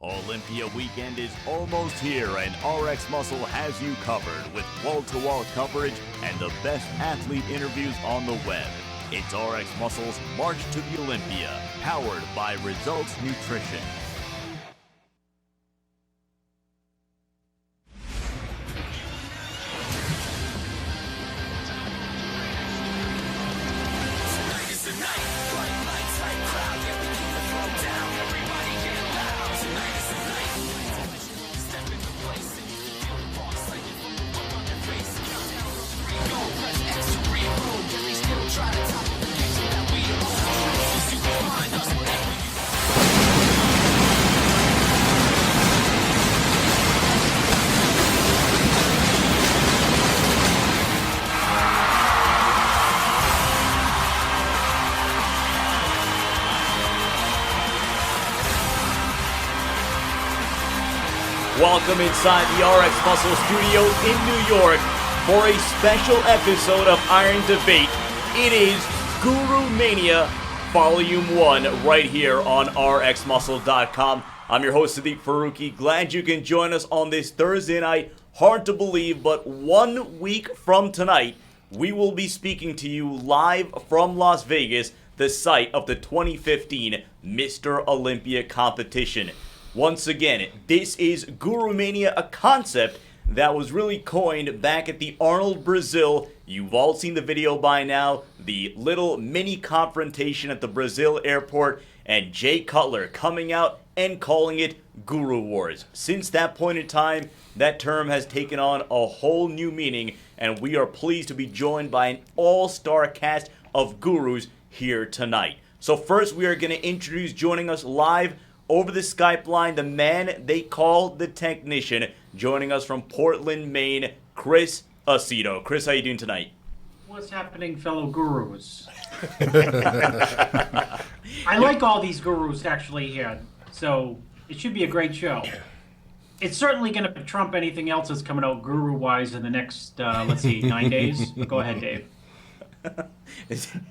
Olympia weekend is almost here, and RX Muscle has you covered with wall-to-wall coverage and the best athlete interviews on the web. It's RX Muscle's March to the Olympia, powered by Results Nutrition. Welcome inside the RX Muscle Studios in New York for a special episode of Iron Debate. It is GURUMANIA Volume 1 right here on RxMuscle.com. I'm your host, Sadiq Faruqi. Glad you can join us on this Thursday night. Hard to believe, but 1 week from tonight, we will be speaking to you live from Las Vegas, the site of the 2015 Mr. Olympia competition. Once again, this is GURUMANIA, a concept that was really coined back at the Arnold, Brazil. You've all seen the video by now, the little mini confrontation at the Brazil airport, and Jay Cutler coming out and calling it Guru Wars. Since that point in time, that term has taken on a whole new meaning, and we are pleased to be joined by an all-star cast of gurus here tonight. So first, we are going to introduce, joining us live over the Skype line, the man they call the technician, joining us from Portland, Maine, Chris Aceto. Chris, how you doing tonight? What's happening, fellow gurus? I like all these gurus actually here, so it should be a great show. It's certainly going to trump anything else that's coming out guru-wise in the next, 9 days. Go ahead, Dave.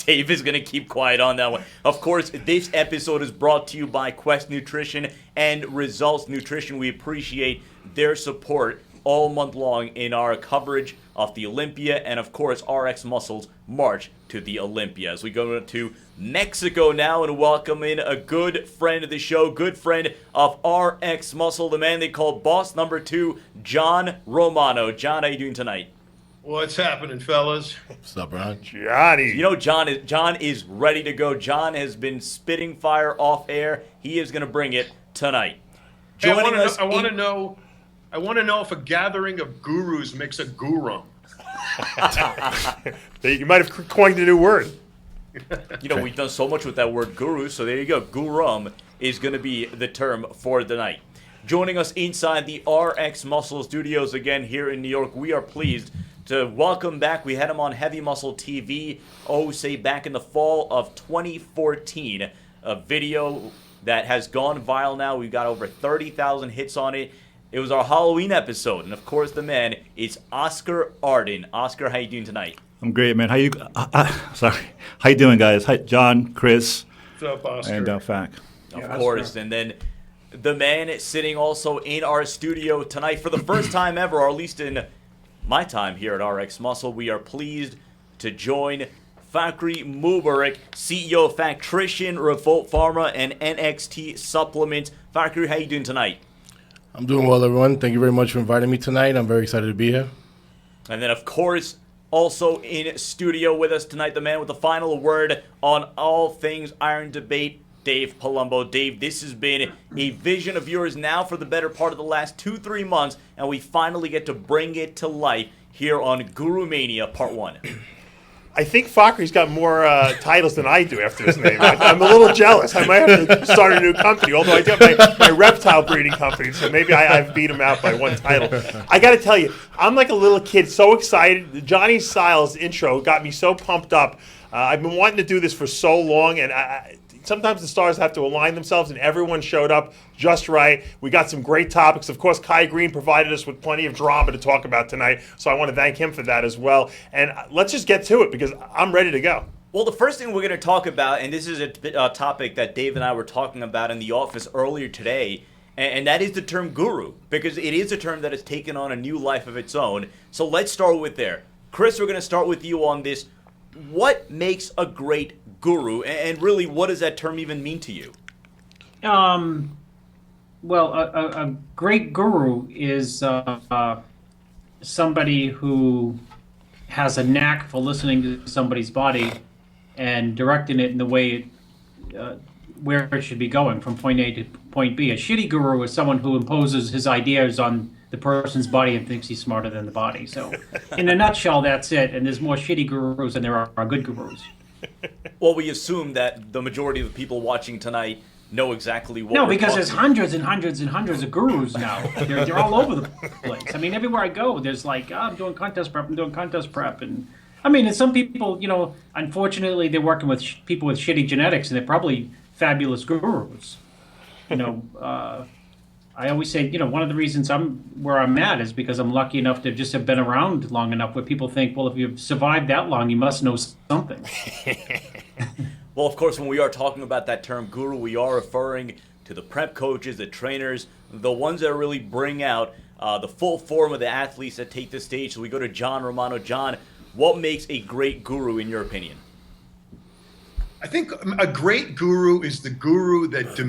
Dave is going to keep quiet on that one. Of course, this episode is brought to you by Quest Nutrition and Results Nutrition. We appreciate their support all month long in our coverage of the Olympia and, of course, RX Muscle's March to the Olympia. As we go to Mexico now and welcome in a good friend of the show, good friend of RX Muscle, the man they call Boss Number 2, John Romano. John, how you doing tonight? What's happening, fellas? What's up, Ron? Johnny. You know, John is ready to go. John has been spitting fire off air. He is going to bring it tonight. Hey, I want to know if a gathering of gurus makes a gurum. You might have coined a new word. You know, we've done so much with that word guru, so there you go. Gurum is going to be the term for the night. Joining us inside the RX Muscle Studios again here in New York, we are pleased to welcome back. We had him on Heavy Muscle TV, back in the fall of 2014. A video that has gone viral now. We've got over 30,000 hits on it. It was our Halloween episode, and of course the man is Oscar Ardon. Oscar, how you doing tonight? I'm great, man. How you doing, guys? Hi, John, Chris, What's up, Oscar? and Fac. Of course, and then the man sitting also in our studio tonight for the first time ever, or at least in my time here at RX Muscle, we are pleased to join Fakhri Mubarak, CEO of Factrition, Revolt Pharma, and NXT Supplements. Fakhri, how you doing tonight? I'm doing well, everyone. Thank you very much for inviting me tonight. I'm very excited to be here. And then, of course, also in studio with us tonight, the man with the final word on all things Iron Debate, Dave Palumbo. Dave, this has been a vision of yours now for the better part of the last 2-3 months, and we finally get to bring it to life here on GURUMANIA Part 1. I think Fakhri's got more titles than I do after his name. I'm a little jealous. I might have to start a new company, although I do have my reptile breeding company, so maybe I've beat him out by one title. I got to tell you, I'm like a little kid, so excited. Johnny Styles' intro got me so pumped up. I've been wanting to do this for so long, and sometimes the stars have to align themselves, and everyone showed up just right. We got some great topics. Of course, Kai Green provided us with plenty of drama to talk about tonight, so I want to thank him for that as well. And let's just get to it, because I'm ready to go. Well, the first thing we're going to talk about, and this is a topic that Dave and I were talking about in the office earlier today, and that is the term guru, because it is a term that has taken on a new life of its own. So let's start with there. Chris, we're going to start with you on this. What makes a great guru, and really, what does that term even mean to you? Well, a great guru is somebody who has a knack for listening to somebody's body and directing it in the way where it should be going from point A to point B. A shitty guru is someone who imposes his ideas on the person's body and thinks he's smarter than the body. So, in a nutshell, that's it. And there's more shitty gurus than there are good gurus. Well, we assume that the majority of the people watching tonight know exactly what. No, we're because talking there's hundreds and hundreds and hundreds of gurus now. They're all over the place. I mean, everywhere I go, there's like, I'm doing contest prep, and I mean, and some people, unfortunately, they're working with people with shitty genetics, and they're probably fabulous gurus. I always say, one of the reasons I'm where I'm at is because I'm lucky enough to just have been around long enough where people think, well, if you've survived that long, you must know something. Well, of course, when we are talking about that term guru, we are referring to the prep coaches, the trainers, the ones that really bring out the full form of the athletes that take the stage. So we go to John Romano. John, what makes a great guru in your opinion? I think a great guru is the guru that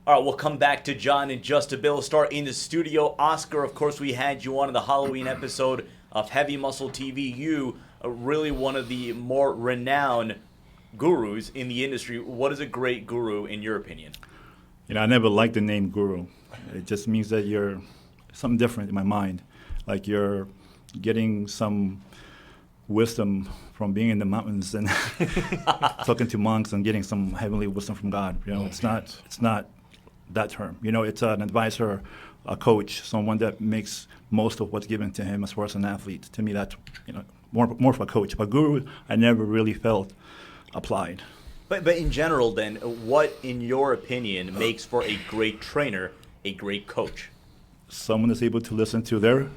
All right, we'll come back to John in just a bit. We'll start in the studio. Oscar, of course, we had you on in the Halloween episode of Heavy Muscle TV. You are really one of the more renowned gurus in the industry. What is a great guru in your opinion? I never liked the name guru. It just means that you're something different in my mind. Like you're getting some wisdom from being in the mountains and talking to monks and getting some heavenly wisdom from God. It's not that term. It's an advisor, a coach, someone that makes most of what's given to him as far as an athlete. To me, that's more of a coach. But guru, I never really felt applied. But in general, then, what, in your opinion, makes for a great trainer, a great coach? Someone that's able to listen to their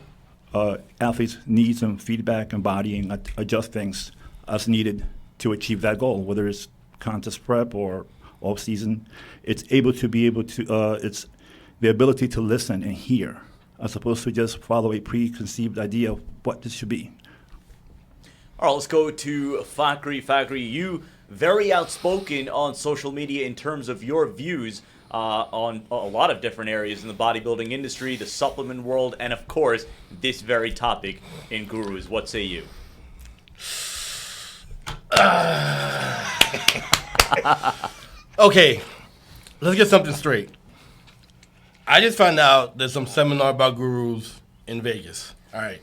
athletes' needs and feedback and body and adjust things as needed to achieve that goal, whether it's contest prep or off season. It's the ability to listen and hear, as opposed to just follow a preconceived idea of what this should be. All right, let's go to Fakhri. Fakhri, you very outspoken on social media in terms of your views on a lot of different areas in the bodybuilding industry, the supplement world, and of course, this very topic in gurus. What say you? Okay, let's get something straight. I just found out there's some seminar about gurus in Vegas. All right.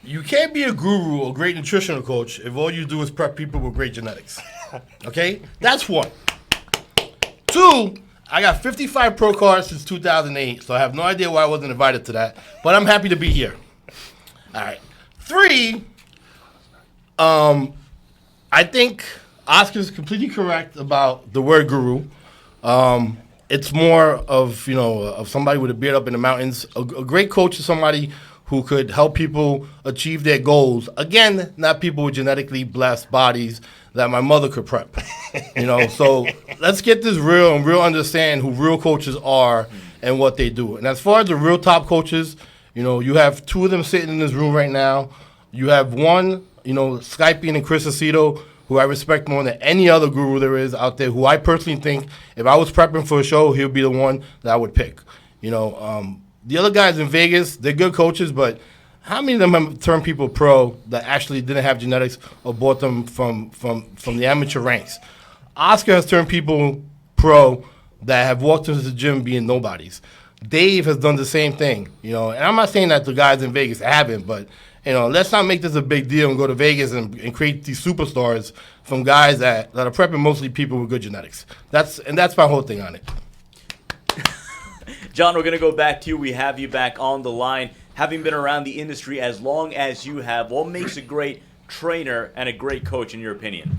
You can't be a guru or great nutritional coach if all you do is prep people with great genetics. Okay? That's one. Two, I got 55 pro cards since 2008, so I have no idea why I wasn't invited to that, but I'm happy to be here. All right. Three, I think Oscar's completely correct about the word guru. It's more of, of somebody with a beard up in the mountains. A great coach is somebody who could help people achieve their goals. Again, not people with genetically blessed bodies that my mother could prep. So let's get this real and real understand who real coaches are and what they do. And as far as the real top coaches, you have two of them sitting in this room right now. You have one, Skyping and Chris Aceto, who I respect more than any other guru there is out there, who I personally think if I was prepping for a show, he'll be the one that I would pick. The other guys in Vegas, they're good coaches, but how many of them have turned people pro that actually didn't have genetics or bought them from the amateur ranks? Oscar has turned people pro that have walked into the gym being nobodies. Dave has done the same thing, and I'm not saying that the guys in Vegas haven't, but let's not make this a big deal and go to Vegas and create these superstars from guys that are prepping mostly people with good genetics. That's my whole thing on it. John, we're going to go back to you. We have you back on the line. Having been around the industry as long as you have, what makes a great trainer and a great coach in your opinion?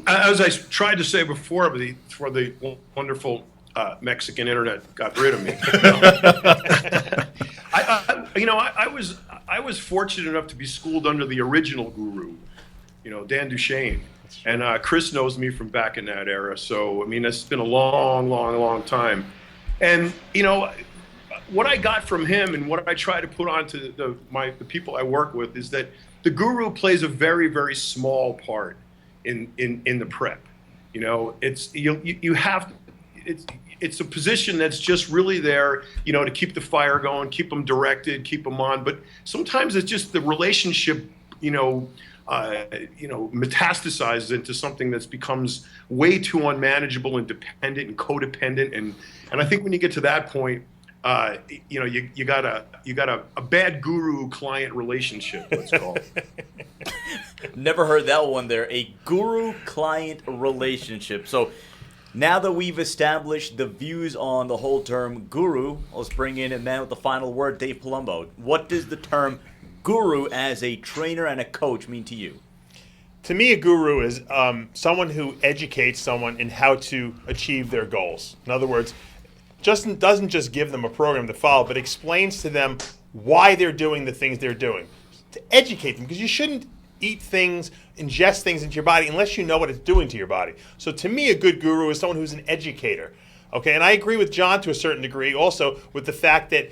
As I tried to say before the wonderful Mexican internet got rid of me. I was fortunate enough to be schooled under the original guru, Dan Duchesne. And Chris knows me from back in that era. So, I mean, it's been a long, long, long time. And, what I got from him and what I try to put on to the people I work with is that the guru plays a very, very small part in the prep. It's a position that's just really there, to keep the fire going, keep them directed, keep them on. But sometimes it's just the relationship, metastasizes into something that becomes way too unmanageable and dependent and codependent. And I think when you get to that point, you got a bad guru-client relationship, let's call it. Never heard that one there. A guru-client relationship. So now that we've established the views on the whole term guru, let's bring in a man with the final word, Dave Palumbo. What does the term guru as a trainer and a coach mean to you? To me, a guru is someone who educates someone in how to achieve their goals. In other words, doesn't just give them a program to follow, but explains to them why they're doing the things they're doing. To educate them, because you shouldn't ingest things into your body unless you know what it's doing to your body. So to me, a good guru is someone who's an educator. Okay, and I agree with John to a certain degree also with the fact that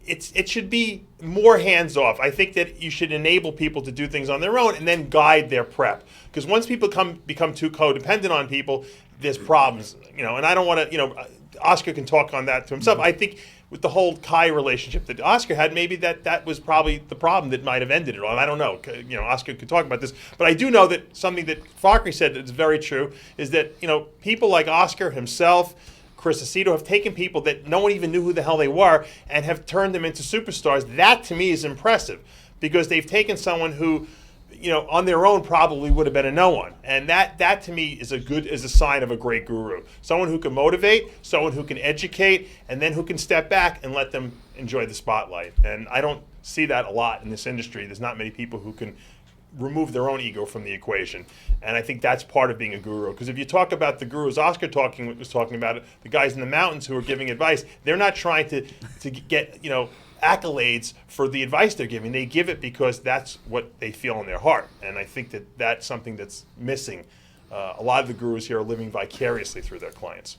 it should be more hands-off. I think that you should enable people to do things on their own and then guide their prep. Because once people become too codependent on people, there's problems. And I don't want to, Oscar can talk on that to himself. I think with the whole Kai relationship that Oscar had, maybe that was probably the problem that might have ended it all. I don't know. Oscar could talk about this. But I do know that something that Fakri said that's very true is that, people like Oscar himself, Chris Aceto, have taken people that no one even knew who the hell they were and have turned them into superstars. That, to me, is impressive because they've taken someone who, on their own probably would have been a no one. And that to me is a sign of a great guru. Someone who can motivate, someone who can educate, and then who can step back and let them enjoy the spotlight. And I don't see that a lot in this industry. There's not many people who can remove their own ego from the equation. And I think that's part of being a guru. Because if you talk about the gurus Oscar was talking about, the guys in the mountains who are giving advice, they're not trying to get, accolades for the advice they're giving. They give it because that's what they feel in their heart. And I think that that's something that's missing. A lot of the gurus here are living vicariously through their clients.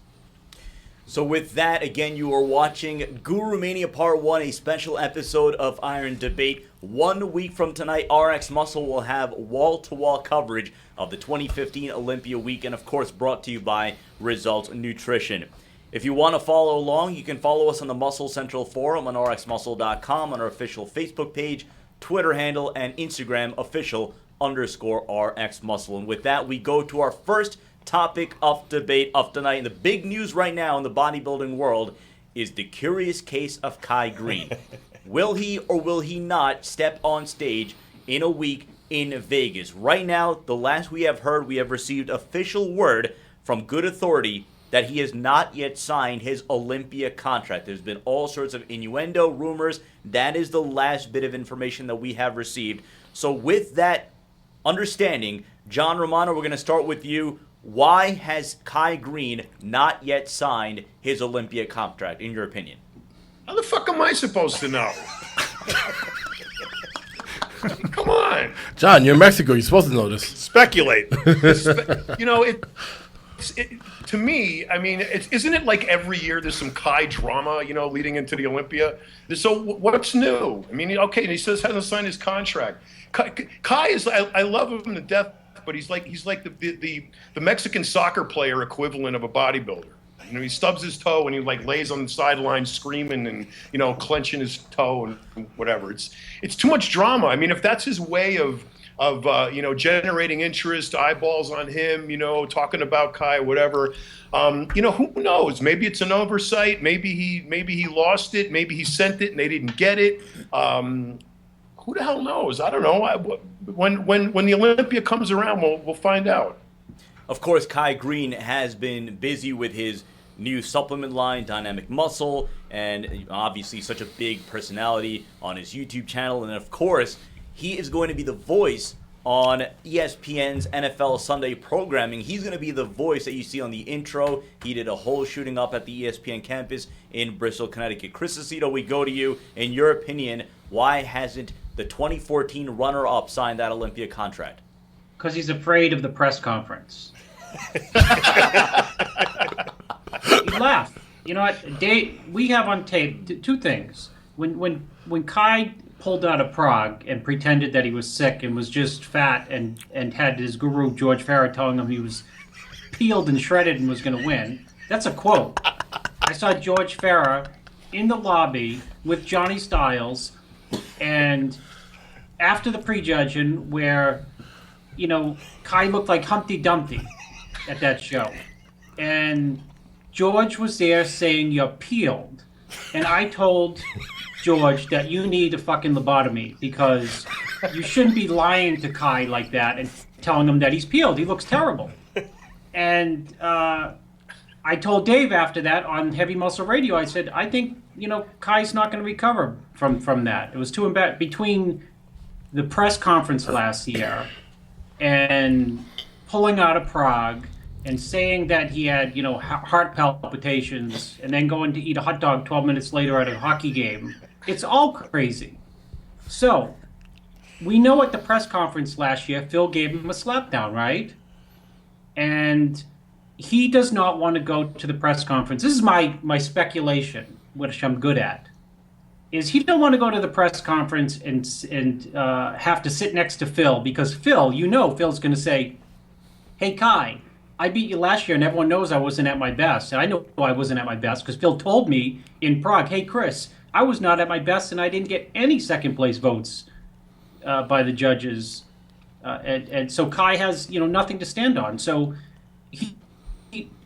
So with that, again, you are watching GURUMANIA Part 1, a special episode of Iron Debate. 1 week from tonight, RxMuscle will have wall-to-wall coverage of the 2015 Olympia week, and of course brought to you by Results Nutrition. If you want to follow along, you can follow us on the Muscle Central Forum on RxMuscle.com, on our official Facebook page, Twitter handle, and Instagram official_RxMuscle. And with that, we go to our first topic of debate of tonight. And the big news right now in the bodybuilding world is the curious case of Kai Green. Will he or will he not step on stage in a week in Vegas? Right now, the last we have heard, we have received official word from good authority that he has not yet signed his Olympia contract. There's been all sorts of innuendo, rumors. That is the last bit of information that we have received. So with that understanding, John Romano, we're going to start with you. Why has Kai Green not yet signed his Olympia contract, in your opinion? How the fuck am I supposed to know? Come on. John, you're in Mexico. You're supposed to know this. Speculate. To me, I mean, isn't it like every year there's some Kai drama, leading into the Olympia? So what's new? I mean, okay, he says hasn't signed his contract. Kai is, I love him to death, but he's like the Mexican soccer player equivalent of a bodybuilder. He stubs his toe and he lays on the sideline screaming and clenching his toe and whatever. It's too much drama. I mean, if that's his way of generating interest, eyeballs on him, talking about Kai, whatever. Who knows? Maybe it's an oversight. Maybe he lost it. Maybe he sent it and they didn't get it. Who the hell knows? I don't know. When the Olympia comes around, we'll find out. Of course, Kai Green has been busy with his new supplement line, Dynamic Muscle, and obviously such a big personality on his YouTube channel. And of course, he is going to be the voice on ESPN's NFL Sunday programming. He's going to be the voice that you see on the intro. He did a whole shooting up at the ESPN campus in Bristol, Connecticut. Chris Aceto, we go to you. In your opinion, why hasn't the 2014 runner-up signed that Olympia contract? Because he's afraid of the press conference. You laugh. You know what, Dave? We have on tape two things. When Kai pulled out of Prague and pretended that he was sick and was just fat and had his guru George Farah telling him he was peeled and shredded and was going to win. That's a quote. I saw George Farah in the lobby with Johnny Styles, and after the prejudging, where Kai looked like Humpty Dumpty at that show, and George was there saying you're peeled, and I told George that you need a fucking lobotomy because you shouldn't be lying to Kai like that and telling him that he's peeled. He looks terrible. And I told Dave after that on Heavy Muscle Radio, I said, I think, Kai's not going to recover from that. It was too embarrassing. Between the press conference last year and pulling out of Prague and saying that he had, heart palpitations and then going to eat a hot dog 12 minutes later at a hockey game. It's all crazy. So, we know at the press conference last year, Phil gave him a slapdown, right? And he does not want to go to the press conference. This is my speculation, which I'm good at, is he don't want to go to the press conference and have to sit next to Phil because Phil, Phil's going to say, hey, Kai, I beat you last year and everyone knows I wasn't at my best. And I know I wasn't at my best because Phil told me in Prague, hey, Chris, I was not at my best and I didn't get any second place votes by the judges. And so Kai has, nothing to stand on. So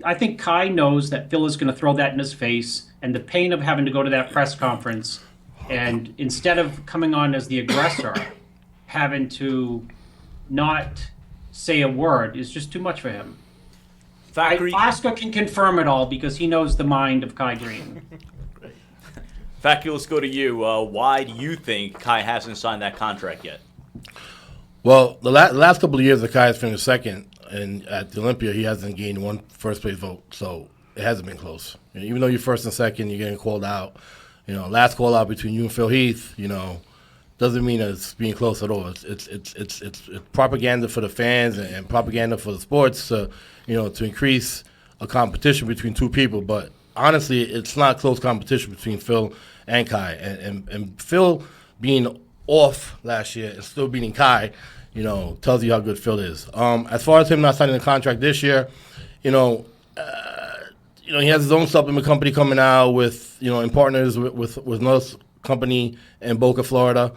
I think Kai knows that Phil is going to throw that in his face, and the pain of having to go to that press conference and instead of coming on as the aggressor, having to not say a word is just too much for him. Oscar can confirm it all because he knows the mind of Kai Green. Facu, let's go to you. Why do you think Kai hasn't signed that contract yet? Well, the last couple of years that Kai has finished second, and at the Olympia, he hasn't gained one first-place vote, so it hasn't been close. Even though you're first and second, you're getting called out. Last call out between you and Phil Heath, doesn't mean that it's being close at all. It's propaganda for the fans and propaganda for the sports, to increase a competition between two people. But honestly, it's not close competition between Phil and Kai. And Phil being off last year and still beating Kai, tells you how good Phil is. As far as him not signing the contract this year, he has his own supplement company coming out with, in partners with another company in Boca, Florida.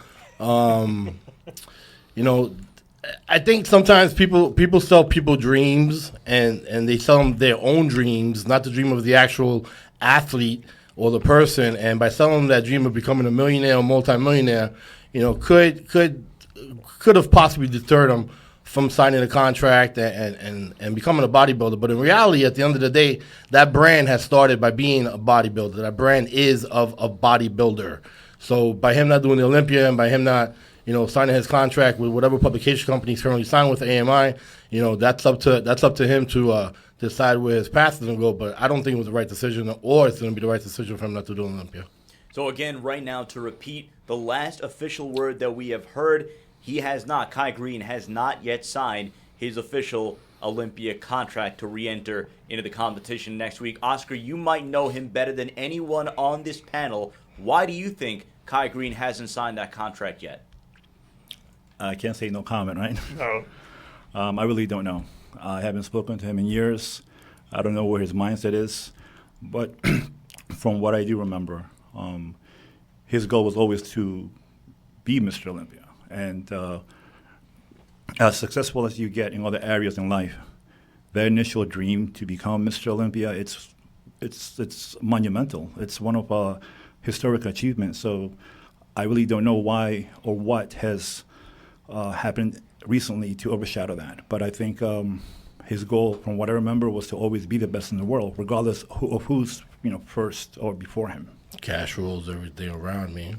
I think sometimes people sell people dreams and they sell them their own dreams, not the dream of the actual athlete or the person. And by selling them that dream of becoming a millionaire or multimillionaire, could have possibly deterred them from signing a contract and becoming a bodybuilder. But in reality, at the end of the day, that brand has started by being a bodybuilder. That brand is of a bodybuilder. So by him not doing the Olympia and by him not, signing his contract with whatever publication company he's currently signed with AMI, that's up to him to decide where his path is going to go. But I don't think it was the right decision, or it's going to be the right decision for him not to do Olympia. So again, right now, to repeat, the last official word that we have heard, Kai Green has not yet signed his official Olympia contract to re-enter into the competition next week. Oscar, you might know him better than anyone on this panel. Why do you think Kai Green hasn't signed that contract yet? I can't say no comment, right? No. I really don't know. I haven't spoken to him in years. I don't know where his mindset is. But from what I do remember, his goal was always to be Mr. Olympia. And as successful as you get in other areas in life, their initial dream to become Mr. Olympia, it's monumental. It's one of our historic achievements. So I really don't know why or what has happened recently to overshadow that. But I think his goal, from what I remember, was to always be the best in the world, regardless of who's first or before him. Cash rules everything around me.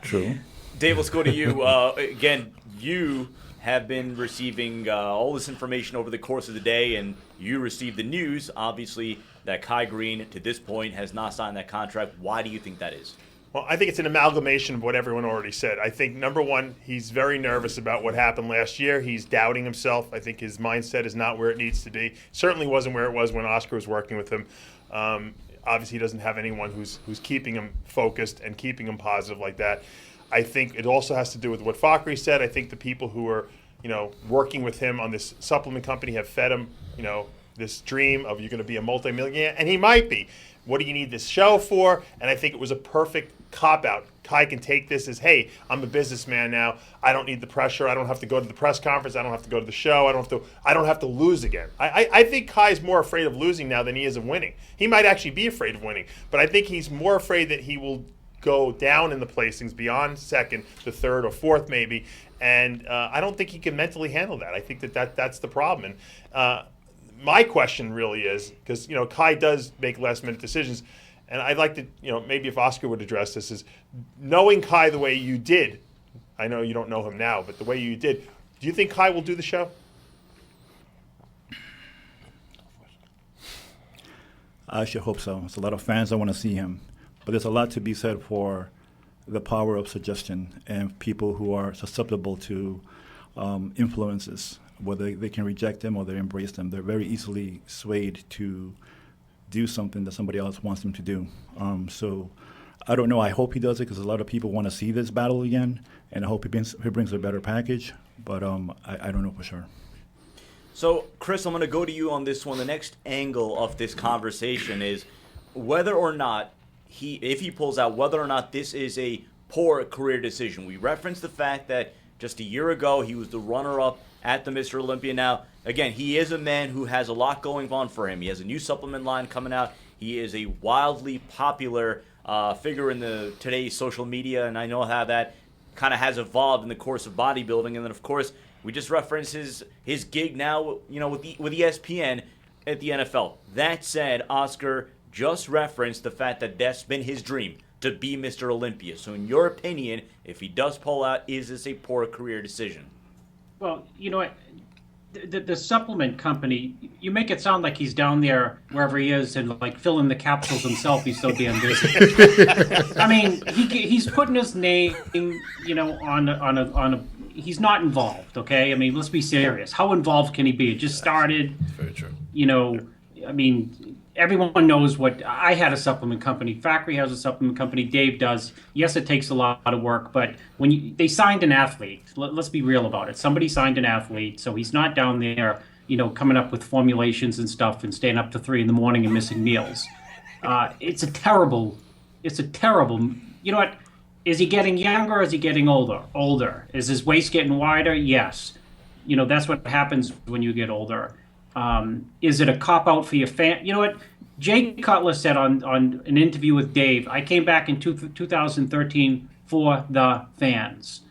True. Dave, let's go to you. Again, you have been receiving all this information over the course of the day, and you received the news, obviously, that Kai Green, to this point, has not signed that contract. Why do you think that is? Well, I think it's an amalgamation of what everyone already said. I think, number one, he's very nervous about what happened last year. He's doubting himself. I think his mindset is not where it needs to be. Certainly wasn't where it was when Oscar was working with him. Obviously, he doesn't have anyone who's keeping him focused and keeping him positive like that. I think it also has to do with what Fakri said. I think the people who are, working with him on this supplement company have fed him, this dream of you're going to be a multimillionaire, and he might be. What do you need this show for? And I think it was a perfect cop-out. Kai can take this as, hey, I'm a businessman now. I don't need the pressure. I don't have to go to the press conference. I don't have to go to the show. I don't have to lose again. I think Kai's more afraid of losing now than he is of winning. He might actually be afraid of winning, but I think he's more afraid that he will go down in the placings beyond second to third or fourth maybe, and I don't think he can mentally handle that. I think that's the problem. And my question really is, because Kai does make last-minute decisions, and I'd like to, maybe if Oscar would address this, is knowing Kai the way you did. I know you don't know him now, but the way you did, do you think Kai will do the show? I should hope so. There's a lot of fans that want to see him, but there's a lot to be said for the power of suggestion and people who are susceptible to influences, whether they can reject them or they embrace them. They're very easily swayed to do something that somebody else wants them to do. So I don't know. I hope he does it because a lot of people want to see this battle again, and I hope he brings a better package, but I don't know for sure. So, Chris, I'm going to go to you on this one. The next angle of this conversation is whether or not if he pulls out, whether or not this is a poor career decision. We referenced the fact that just a year ago he was the runner-up at the Mr. Olympia. Now, again, he is a man who has a lot going on for him. He has a new supplement line coming out. He is a wildly popular figure in today's social media, and I know how that kind of has evolved in the course of bodybuilding. And then, of course, we just referenced his gig now, with ESPN at the NFL. That said, Oscar just referenced the fact that that's been his dream, to be Mr. Olympia. So in your opinion, if he does pull out, is this a poor career decision? Well, you know what? The supplement company, you make it sound like he's down there wherever he is and like filling the capsules himself. He's so damn busy. I mean, he's putting his name, on a. He's not involved. Okay, I mean, let's be serious. How involved can he be? It just started. Very true. I mean, everyone knows what I had a supplement company. Factory has a supplement company. Dave does. Yes, it takes a lot of work, but when they signed an athlete, let's be real about it. Somebody signed an athlete, so he's not down there, coming up with formulations and stuff and staying up to 3 a.m. and missing meals. It's a terrible. You know what? Is he getting younger or is he getting older? Older. Is his waist getting wider? Yes. That's what happens when you get older. Is it a cop-out for your fan? You know what? Jay Cutler said on an interview with Dave, I came back in 2013 for the fans.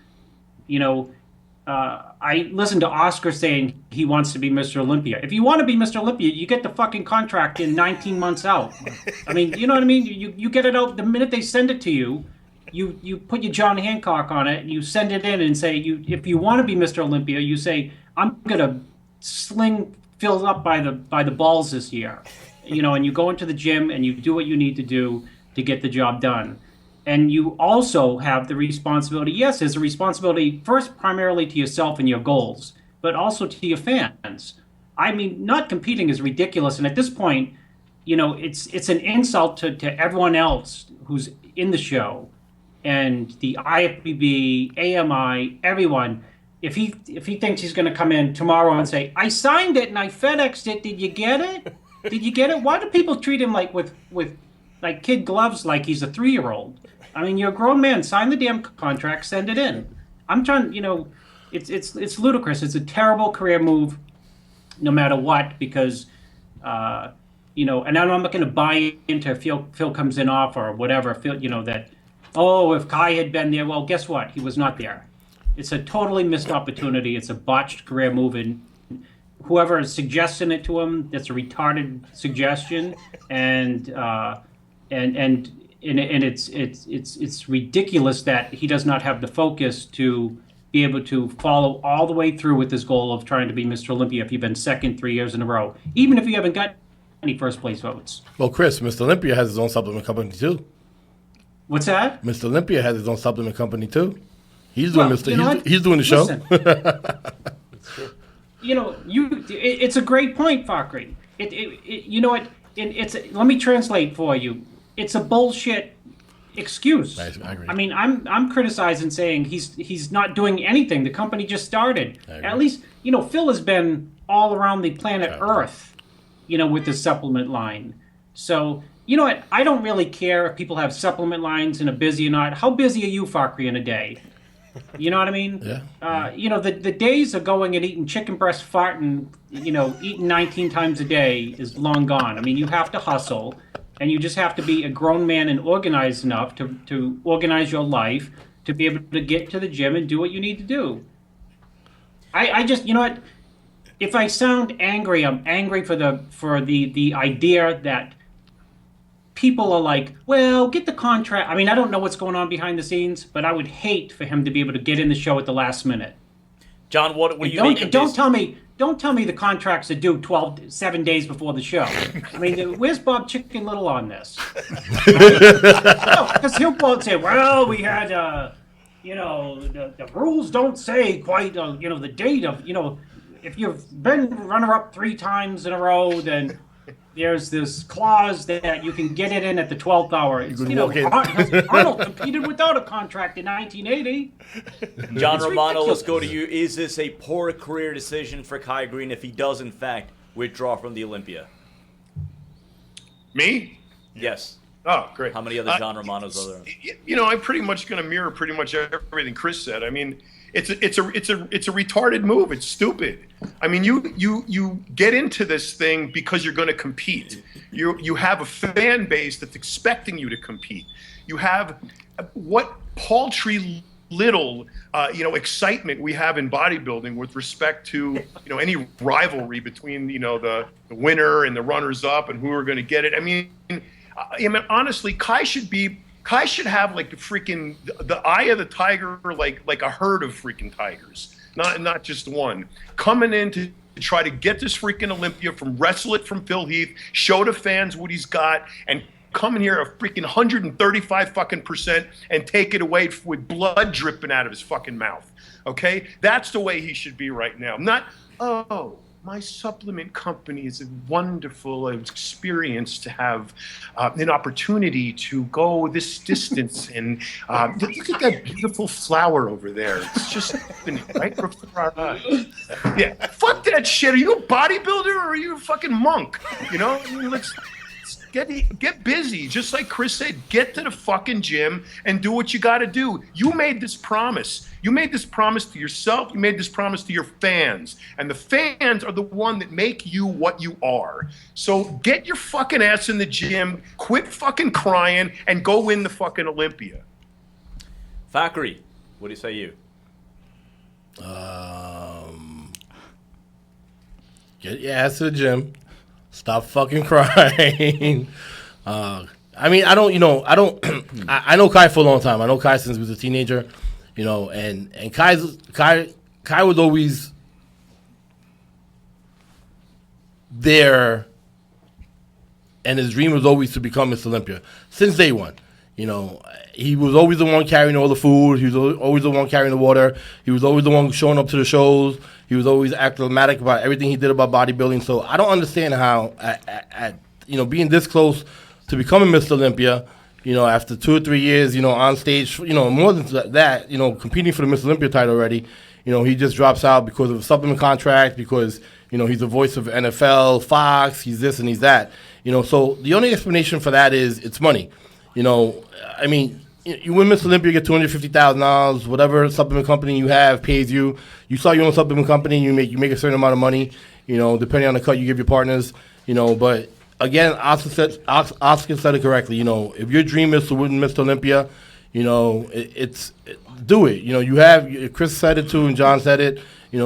I listened to Oscar saying he wants to be Mr. Olympia. If you want to be Mr. Olympia, you get the fucking contract in 19 months out. I mean, you know what I mean? You get it out the minute they send it to you. You put your John Hancock on it, and you send it in and say, if you want to be Mr. Olympia, you say, I'm going to sling filled up by the balls this year, and you go into the gym and you do what you need to do to get the job done. And you also have the responsibility, yes, there's a responsibility first primarily to yourself and your goals, but also to your fans. I mean, not competing is ridiculous. And at this point, it's an insult to everyone else who's in the show and the IFBB, AMI, everyone. If he thinks he's going to come in tomorrow and say, I signed it and I FedExed it, did you get it? Did you get it? Why do people treat him like with like kid gloves like he's a 3-year-old? I mean, you're a grown man. Sign the damn contract, send it in. I'm trying, it's ludicrous. It's a terrible career move no matter what because, and I'm not going to buy into Phil comes in off or whatever, that, if Kai had been there, well, guess what? He was not there. It's a totally missed opportunity. It's a botched career move, and whoever is suggesting it to him, that's a retarded suggestion, and it's ridiculous that he does not have the focus to be able to follow all the way through with this goal of trying to be Mr. Olympia if you've been second 3 years in a row, even if you haven't got any first place votes. Well, Chris, Mr. Olympia has his own supplement company too. What's that? Mr. Olympia has his own supplement company too. He's doing Well, he's doing the show. Listen, it's a great point, Fakri. You know what? Let me translate for you. It's a bullshit excuse. I agree. I mean, I'm criticizing, saying he's not doing anything. The company just started. At least, Phil has been all around the planet Earth, with the supplement line. So, you know what? I don't really care if people have supplement lines and are busy or not. How busy are you, Fakri, in a day? You know what I mean? Yeah. The days of going and eating chicken breast, farting, eating 19 times a day is long gone. I mean, you have to hustle, and you just have to be a grown man and organized enough to organize your life to be able to get to the gym and do what you need to do. I just, what? If I sound angry, I'm angry for the idea that people are like, well, get the contract. I mean, I don't know what's going on behind the scenes, but I would hate for him to be able to get in the show at the last minute. John, what do you make of don't this? Don't tell me the contracts are due 7 days before the show. I mean, where's Bob Chicken Little on this? Because he'll both say, well, we had, the rules don't say quite, the date of, if you've been runner-up 3 times in a row, then there's this clause that you can get it in at the 12th hour. Arnold competed without a contract in 1980. John Romano, ridiculous. let's go to you. Is this a poor career decision for Kai Green if he does, in fact, withdraw from the Olympia? Me? Yes. Oh, great. How many other John Romanos are there? I'm pretty much going to mirror pretty much everything Chris said. I mean, it's a retarded move. It's stupid. I mean, you get into this thing because you're going to compete. You have a fan base that's expecting you to compete. You have what paltry little excitement we have in bodybuilding with respect to any rivalry between the winner and the runners up and who are going to get it. I mean, honestly, Kai should have like the eye of the tiger, like a herd of freaking tigers, not just one, coming in to try to get this freaking Olympia, wrestle it from Phil Heath, show the fans what he's got, and come in here a freaking 135% and take it away with blood dripping out of his fucking mouth. Okay, that's the way he should be right now. Not my supplement company is a wonderful experience to have an opportunity to go this distance. And look at that beautiful flower over there. It's just happening right before our eyes. Yeah, fuck that shit. Are you a bodybuilder or are you a fucking monk? I mean, let's get busy. Just like Chris said, get to the fucking gym and do what you got to do. You made this promise. You made this promise to yourself. You made this promise to your fans. And the fans are the one that make you what you are. So get your fucking ass in the gym, quit fucking crying, and go win the fucking Olympia. Fakri, what do you say you? Get your ass to the gym. Stop fucking crying. I mean, I know Kai for a long time. I know Kai since he was a teenager, and Kai was always there, and his dream was always to become Mr. Olympia since day one. He was always the one carrying all the food. He was always the one carrying the water. He was always the one showing up to the shows. He was always acclimatic about everything he did about bodybuilding. So I don't understand how, being this close to becoming Mr. Olympia, after 2 or 3 years, on stage, more than that, competing for the Mr. Olympia title already, he just drops out because of a supplement contract, because, he's the voice of NFL, Fox, he's this and he's that. So the only explanation for that is it's money. I mean, you win Mr. Olympia, you get $250,000, whatever supplement company you have pays you. You start your own supplement company, you make a certain amount of money, depending on the cut you give your partners, But again, Oscar said it correctly. If your dream is to win Mr. Olympia, do it. You have Chris said it too, and John said it.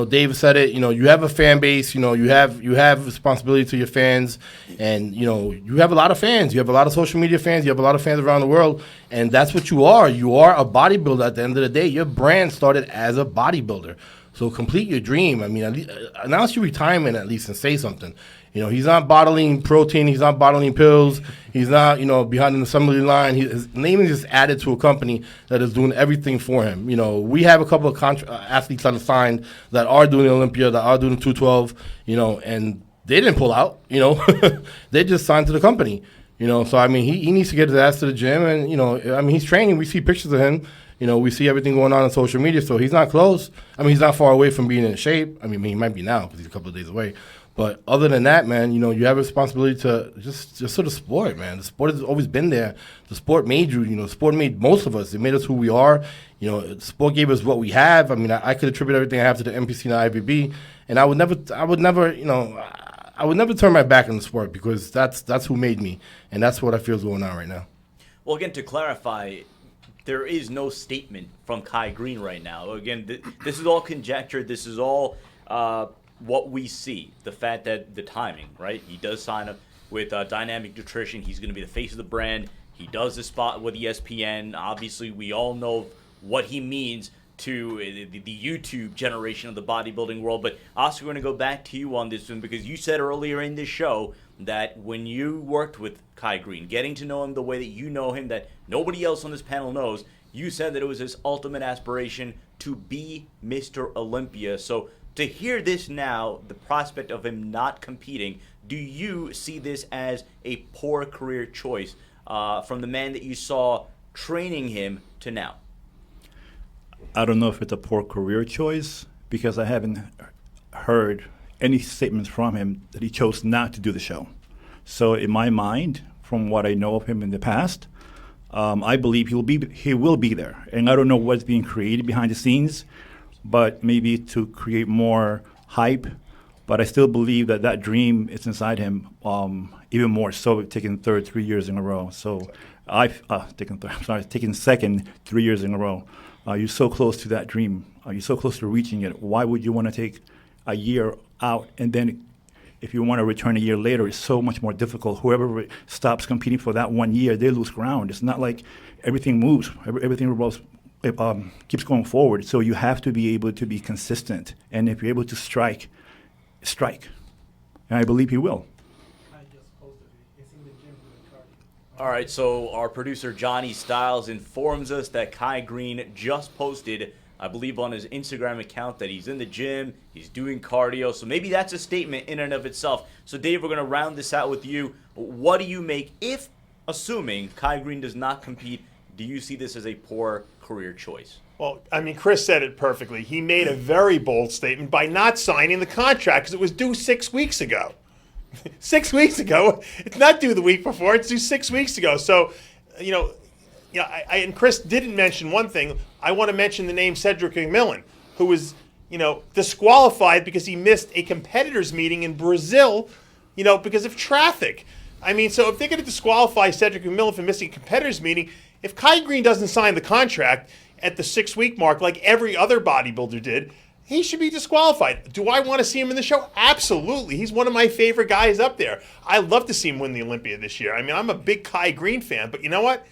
Dave said it. You have a fan base. You have responsibility to your fans, and you have a lot of fans. You have a lot of social media fans. You have a lot of fans around the world, and that's what you are. You are a bodybuilder. At the end of the day, your brand started as a bodybuilder. So complete your dream. I mean, announce your retirement at least and say something. He's not bottling protein. He's not bottling pills. He's not, behind an assembly line. His name is just added to a company that is doing everything for him. We have a couple of athletes that are signed that are doing the Olympia, that are doing the 212, and they didn't pull out. They just signed to the company. So, I mean, he needs to get his ass to the gym. And, he's training. We see pictures of him. We see everything going on social media. So he's not close. He's not far away from being in shape. He might be now because he's a couple of days away. But other than that, man, you have a responsibility to just sort of sport, man. The sport has always been there. The sport made you. The sport made most of us. It made us who we are. The sport gave us what we have. I could attribute everything I have to the NPC and the IFBB, and I would never turn my back on the sport because that's who made me, and that's what I feel is going on right now. Well, again, to clarify, there is no statement from Kai Green right now. Again, this is all conjecture. This is all what we see. The fact that the timing, right? He does sign up with Dynamic Nutrition. He's going to be the face of the brand. He does the spot with ESPN. Obviously, we all know what he means to the YouTube generation of the bodybuilding world. But Oscar, we're going to go back to you on this one because you said earlier in this show that when you worked with Kai Green, getting to know him the way that you know him, that nobody else on this panel knows, you said that it was his ultimate aspiration to be Mr. Olympia. So to hear this now, the prospect of him not competing, do you see this as a poor career choice from the man that you saw training him to now? I don't know if it's a poor career choice because I haven't heard any statements from him that he chose not to do the show. So in my mind, from what I know of him in the past, I believe he will be there. And I don't know what's being created behind the scenes, but maybe to create more hype. But I still believe that dream is inside him, even more so, taking third 3 years in a row. So taking second 3 years in a row. You're so close to that dream. You're so close to reaching it. Why would you want to take a year out and then if you want to return a year later, it's so much more difficult. Whoever stops competing for that 1 year, they lose ground. It's not like everything moves. Everything revolves. It keeps going forward. So you have to be able to be consistent. And if you're able to strike. And I believe he will. All right, so our producer Johnny Styles informs us that Kai Green just posted, I believe on his Instagram account, that he's in the gym, he's doing cardio. So maybe that's a statement in and of itself. So Dave, we're going to round this out with you. What do you make, if assuming Kai Green does not compete, do you see this as a poor career choice? Well, Chris said it perfectly. He made a very bold statement by not signing the contract because it was due 6 weeks ago. 6 weeks ago. It's not due the week before. It's due 6 weeks ago. So, and Chris didn't mention one thing. I want to mention the name Cedric McMillan, who was, disqualified because he missed a competitors meeting in Brazil, because of traffic. So if they're going to disqualify Cedric McMillan for missing a competitors meeting, if Kai Green doesn't sign the contract at the 6 week mark like every other bodybuilder did, he should be disqualified. Do I want to see him in the show? Absolutely. He's one of my favorite guys up there. I'd love to see him win the Olympia this year. I'm a big Kai Green fan, but you know what?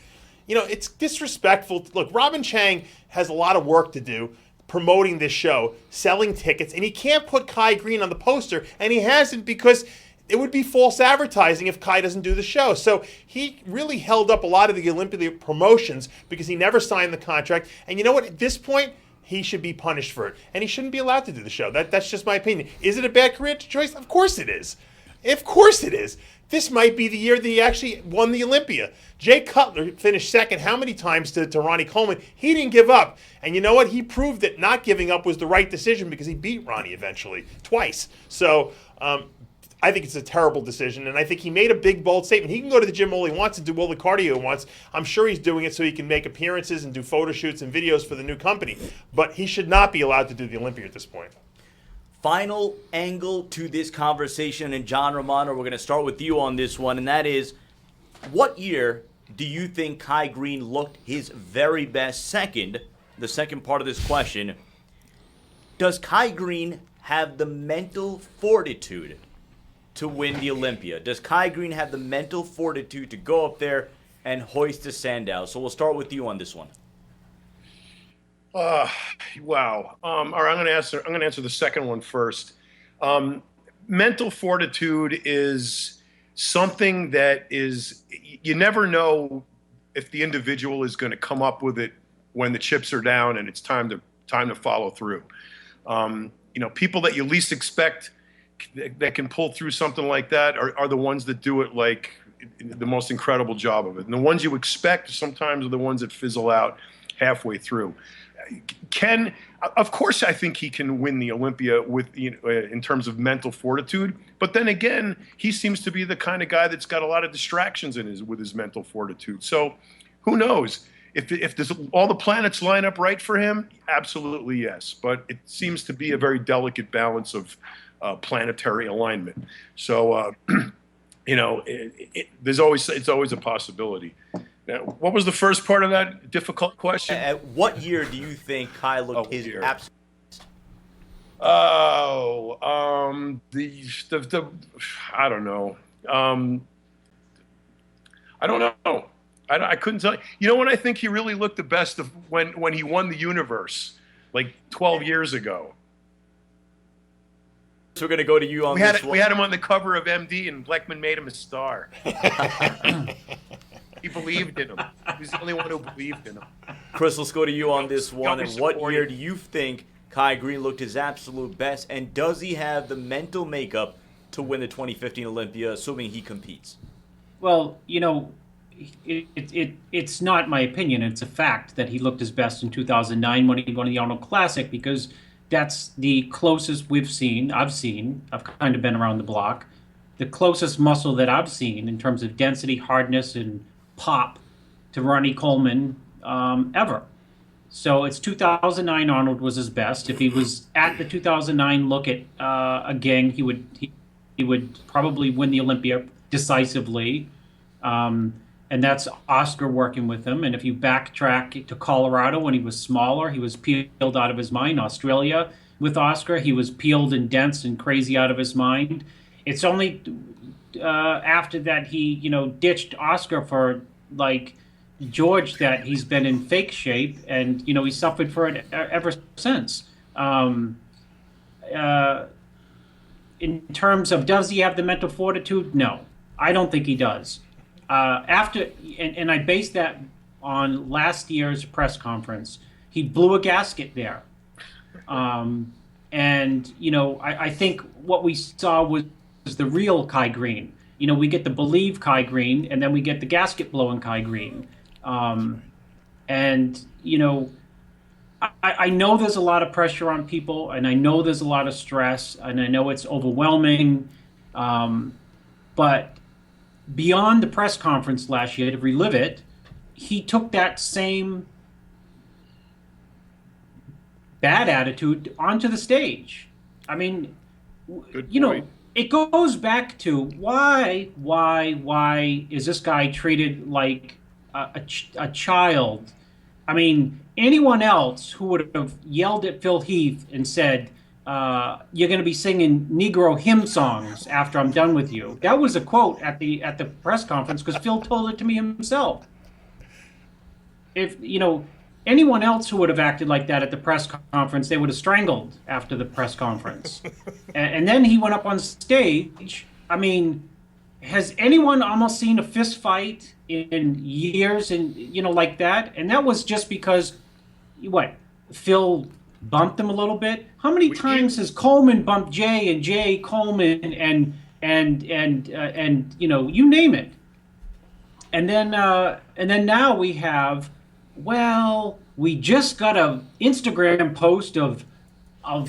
It's disrespectful. Look, Robin Chang has a lot of work to do promoting this show, selling tickets, and he can't put Kai Green on the poster, and he hasn't because it would be false advertising if Kai doesn't do the show. So he really held up a lot of the Olympia promotions because he never signed the contract. And you know what? At this point, he should be punished for it. And he shouldn't be allowed to do the show. That's just my opinion. Is it a bad career choice? Of course it is. Of course it is. This might be the year that he actually won the Olympia. Jay Cutler finished second how many times to Ronnie Coleman? He didn't give up. And you know what? He proved that not giving up was the right decision because he beat Ronnie eventually, twice. So I think it's a terrible decision, and I think he made a big, bold statement. He can go to the gym all he wants and do all the cardio he wants. I'm sure he's doing it so he can make appearances and do photo shoots and videos for the new company. But he should not be allowed to do the Olympia at this point. Final angle to this conversation, and John Romano, we're going to start with you on this one, and that is, what year do you think Kai Green looked his very best? The second part of this question, Does Kai Green have the mental fortitude to win the Olympia? Does Kai Green have the mental fortitude to go up there and hoist the Sandow? So we'll start with you on this one. Wow. All right, I'm going to answer the second one first. Mental fortitude is something that is, you never know if the individual is going to come up with it when the chips are down and it's time to follow through. People that you least expect that can pull through something like that are the ones that do it like the most incredible job of it. And the ones you expect sometimes are the ones that fizzle out halfway through. Of course, I think he can win the Olympia with, in terms of mental fortitude. But then again, he seems to be the kind of guy that's got a lot of distractions with his mental fortitude. So who knows? If there's, all the planets line up right for him, absolutely yes. But it seems to be a very delicate balance of planetary alignment. So, it's always a possibility. Now, what was the first part of that difficult question? At what year do you think Kai looked his absolute best? I don't know. I don't know. I couldn't tell you. You know when I think he really looked the best of when he won the universe, like 12 years ago. So we're gonna go to you on this one. We had him on the cover of MD, and Bleckman made him a star. He believed in him. He was the only one who believed in him. Chris, let's go to you on this one. And what year do you think Kai Green looked his absolute best? And does he have the mental makeup to win the 2015 Olympia, assuming he competes? Well, it's not my opinion. It's a fact that he looked his best in 2009 when he won the Arnold Classic, because that's the closest I've seen. I've kind of been around the block. The closest muscle that I've seen in terms of density, hardness, and pop to Ronnie Coleman ever. So it's 2009 Arnold was his best. If he was at the 2009 look at again, he would probably win the Olympia decisively. And that's Oscar working with him. And if you backtrack to Colorado when he was smaller, he was peeled out of his mind. Australia with Oscar, he was peeled and dense and crazy out of his mind. It's only after that he, ditched Oscar for like George that he's been in fake shape, and he suffered for it ever since. In terms of does he have the mental fortitude? No, I don't think he does. And I based that on last year's press conference. He blew a gasket there. I think what we saw was the real Kai Green. We get the believe Kai Green, and then we get the gasket blowing Kai Green. I know there's a lot of pressure on people, and I know there's a lot of stress, and I know it's overwhelming. But beyond the press conference last year, to relive it, he took that same bad attitude onto the stage. I mean, it goes back to why is this guy treated like a child? I mean, anyone else who would have yelled at Phil Heath and said, you're going to be singing Negro hymn songs after I'm done with you. That was a quote at the press conference, because Phil told it to me himself. If, anyone else who would have acted like that at the press conference, they would have strangled after the press conference. And then he went up on stage. I mean, has anyone almost seen a fist fight in years and, like that? And that was just because, Phil bumped him a little bit? How many times has Coleman bumped Jay and Jay Coleman and you name it? And then now we have, we just got a Instagram post of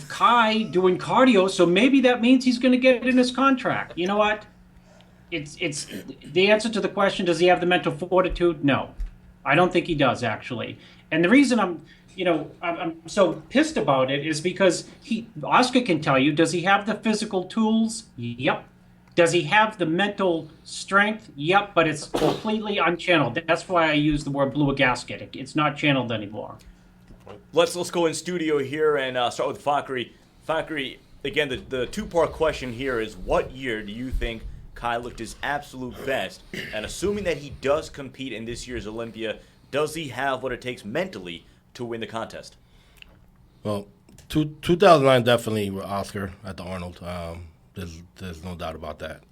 Kai doing cardio, so maybe that means he's going to get in his contract. You know what? It's the answer to the question, does he have the mental fortitude? No, I don't think he does, actually. And the reason I'm so pissed about it is because Oscar can tell you, does he have the physical tools? Yep. Does he have the mental strength? Yep, but it's completely unchanneled. That's why I use the word blew a gasket. It's not channeled anymore. Let's go in studio here and start with Fakhri. Fakhri, again, the two-part question here is, what year do you think Kai looked his absolute best? And assuming that he does compete in this year's Olympia, does he have what it takes mentally to win the contest? Well, 2009 definitely with Oscar at the Arnold. There's no doubt about that.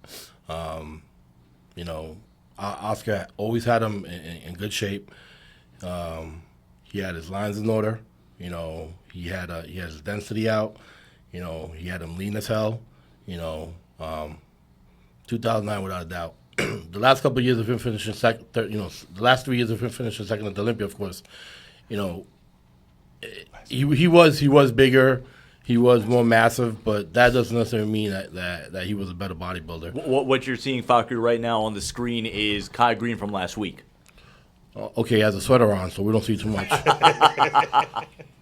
You know, Oscar always had him in good shape. He had his lines in order. You know, he had his density out. You know, he had him lean as hell. You know, 2009 without a doubt. The last couple of years of him finishing second, the last 3 years of him finishing second at the Olympia, of course. You know, he was bigger. He was more massive, but that doesn't necessarily mean that he was a better bodybuilder. What you're seeing, Fakhri, right now on the screen is Kai Green from last week. Okay, he has a sweater on, so we don't see too much.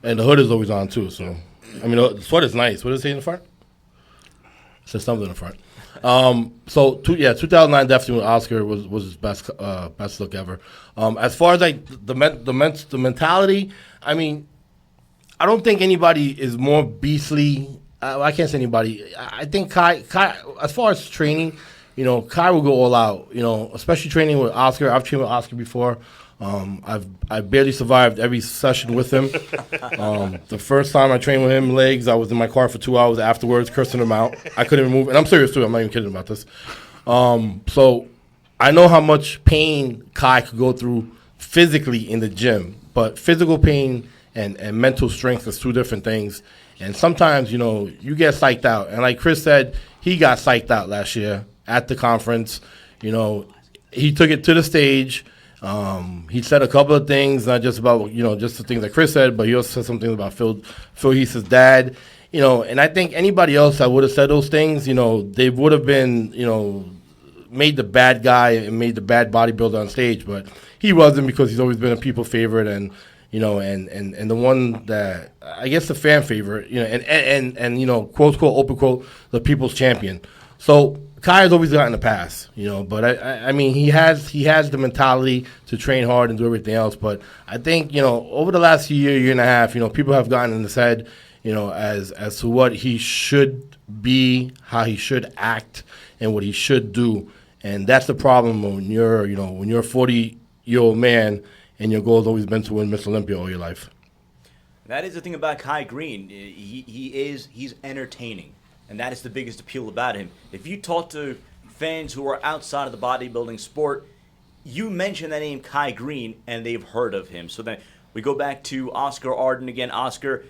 And the hood is always on, too. So, I mean, the sweater's nice. What does it say in the front? It says something in the front. 2009 definitely with Oscar was his best look ever. As far as like the mentality, I mean, I don't think anybody is more beastly. I can't say anybody. I think Kai, as far as training, you know, Kai will go all out. You know, especially training with Oscar. I've trained with Oscar before. I've barely survived every session with him. The first time I trained with him legs, I was in my car for 2 hours afterwards, cursing him out. I couldn't even move, and I'm serious too. I'm not even kidding about this. So I know how much pain Kai could go through physically in the gym, but physical pain and mental strength is two different things. And sometimes, you know, you get psyched out. And like Chris said, he got psyched out last year at the conference. You know, he took it to the stage. He said a couple of things, not just about, you know, just the things that Chris said, but he also said some things about Phil Heath's dad. You know, and I think anybody else that would have said those things, you know, they would have been, you know, made the bad guy and made the bad bodybuilder on stage. But he wasn't, because he's always been a people favorite and, you know, and the one that, I guess, the fan favorite, you know, and you know, quote, quote, open quote, the people's champion. So Kai has always gotten a pass, you know, but I mean, he has the mentality to train hard and do everything else. But I think, you know, over the last year and a half, you know, people have gotten in his head, you know, as to what he should be, how he should act, and what he should do. And that's the problem when you're, you know, when you're a 40-year-old man and your goal has always been to win Mr. Olympia all your life. That is the thing about Kai Green. He's entertaining, and that is the biggest appeal about him. If you talk to fans who are outside of the bodybuilding sport, you mention the name Kai Green, and they've heard of him. So then we go back to Oscar Ardon again. Oscar,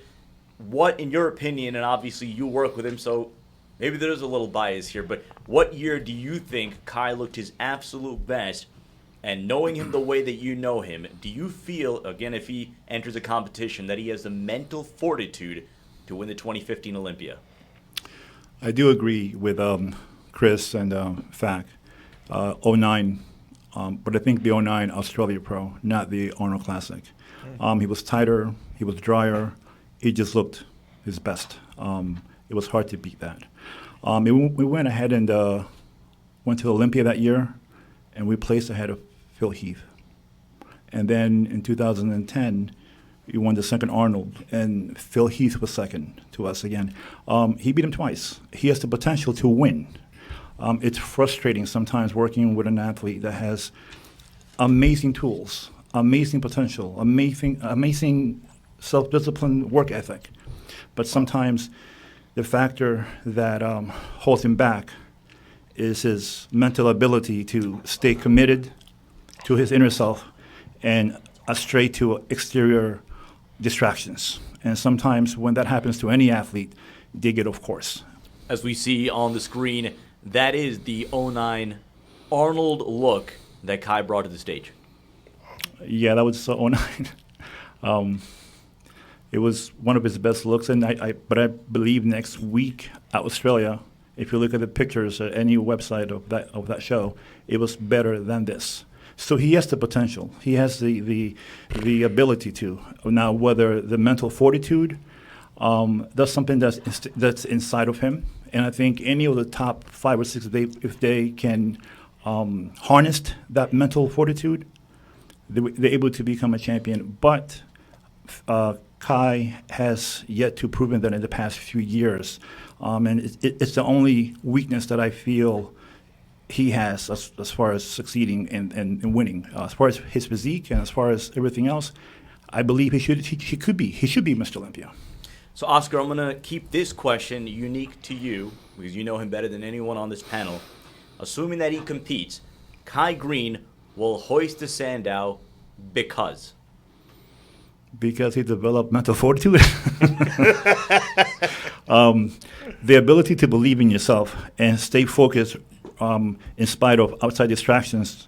what, in your opinion, and obviously you work with him, so maybe there's a little bias here, but what year do you think Kai looked his absolute best? And knowing him the way that you know him, do you feel, again, if he enters a competition, that he has the mental fortitude to win the 2015 Olympia? I do agree with Chris and Fac. 09, but I think the 09 Australia Pro, not the Arnold Classic. He was tighter, he was drier, he just looked his best. It was hard to beat that. We went ahead and went to Olympia that year, and we placed ahead of Phil Heath. And then in 2010, we won the second Arnold, and Phil Heath was second to us again. He beat him twice. He has the potential to win. It's frustrating sometimes working with an athlete that has amazing tools, amazing potential, amazing self-discipline, work ethic. But sometimes the factor that holds him back is his mental ability to stay committed to his inner self and astray to exterior distractions. And sometimes when that happens to any athlete, they get off course. As we see on the screen, that is the 09 Arnold look that Kai brought to the stage. Yeah, that was 09. It was one of his best looks, and but I believe next week at Australia, if you look at the pictures at any website of that show, it was better than this. So he has the potential. He has the ability to. Now, whether the mental fortitude, that's something that's inside of him. And I think any of the top 5 or 6, if they can harness that mental fortitude, they're able to become a champion. But Kai has yet to prove that in the past few years. And it's the only weakness that I feel he has as far as succeeding and winning. As far as his physique and as far as everything else, I believe he should be Mr. Olympia. So, Oscar, I'm going to keep this question unique to you because you know him better than anyone on this panel. Assuming that he competes, Kai Green will hoist the Sandow because he developed mental fortitude. The ability to believe in yourself and stay focused in spite of outside distractions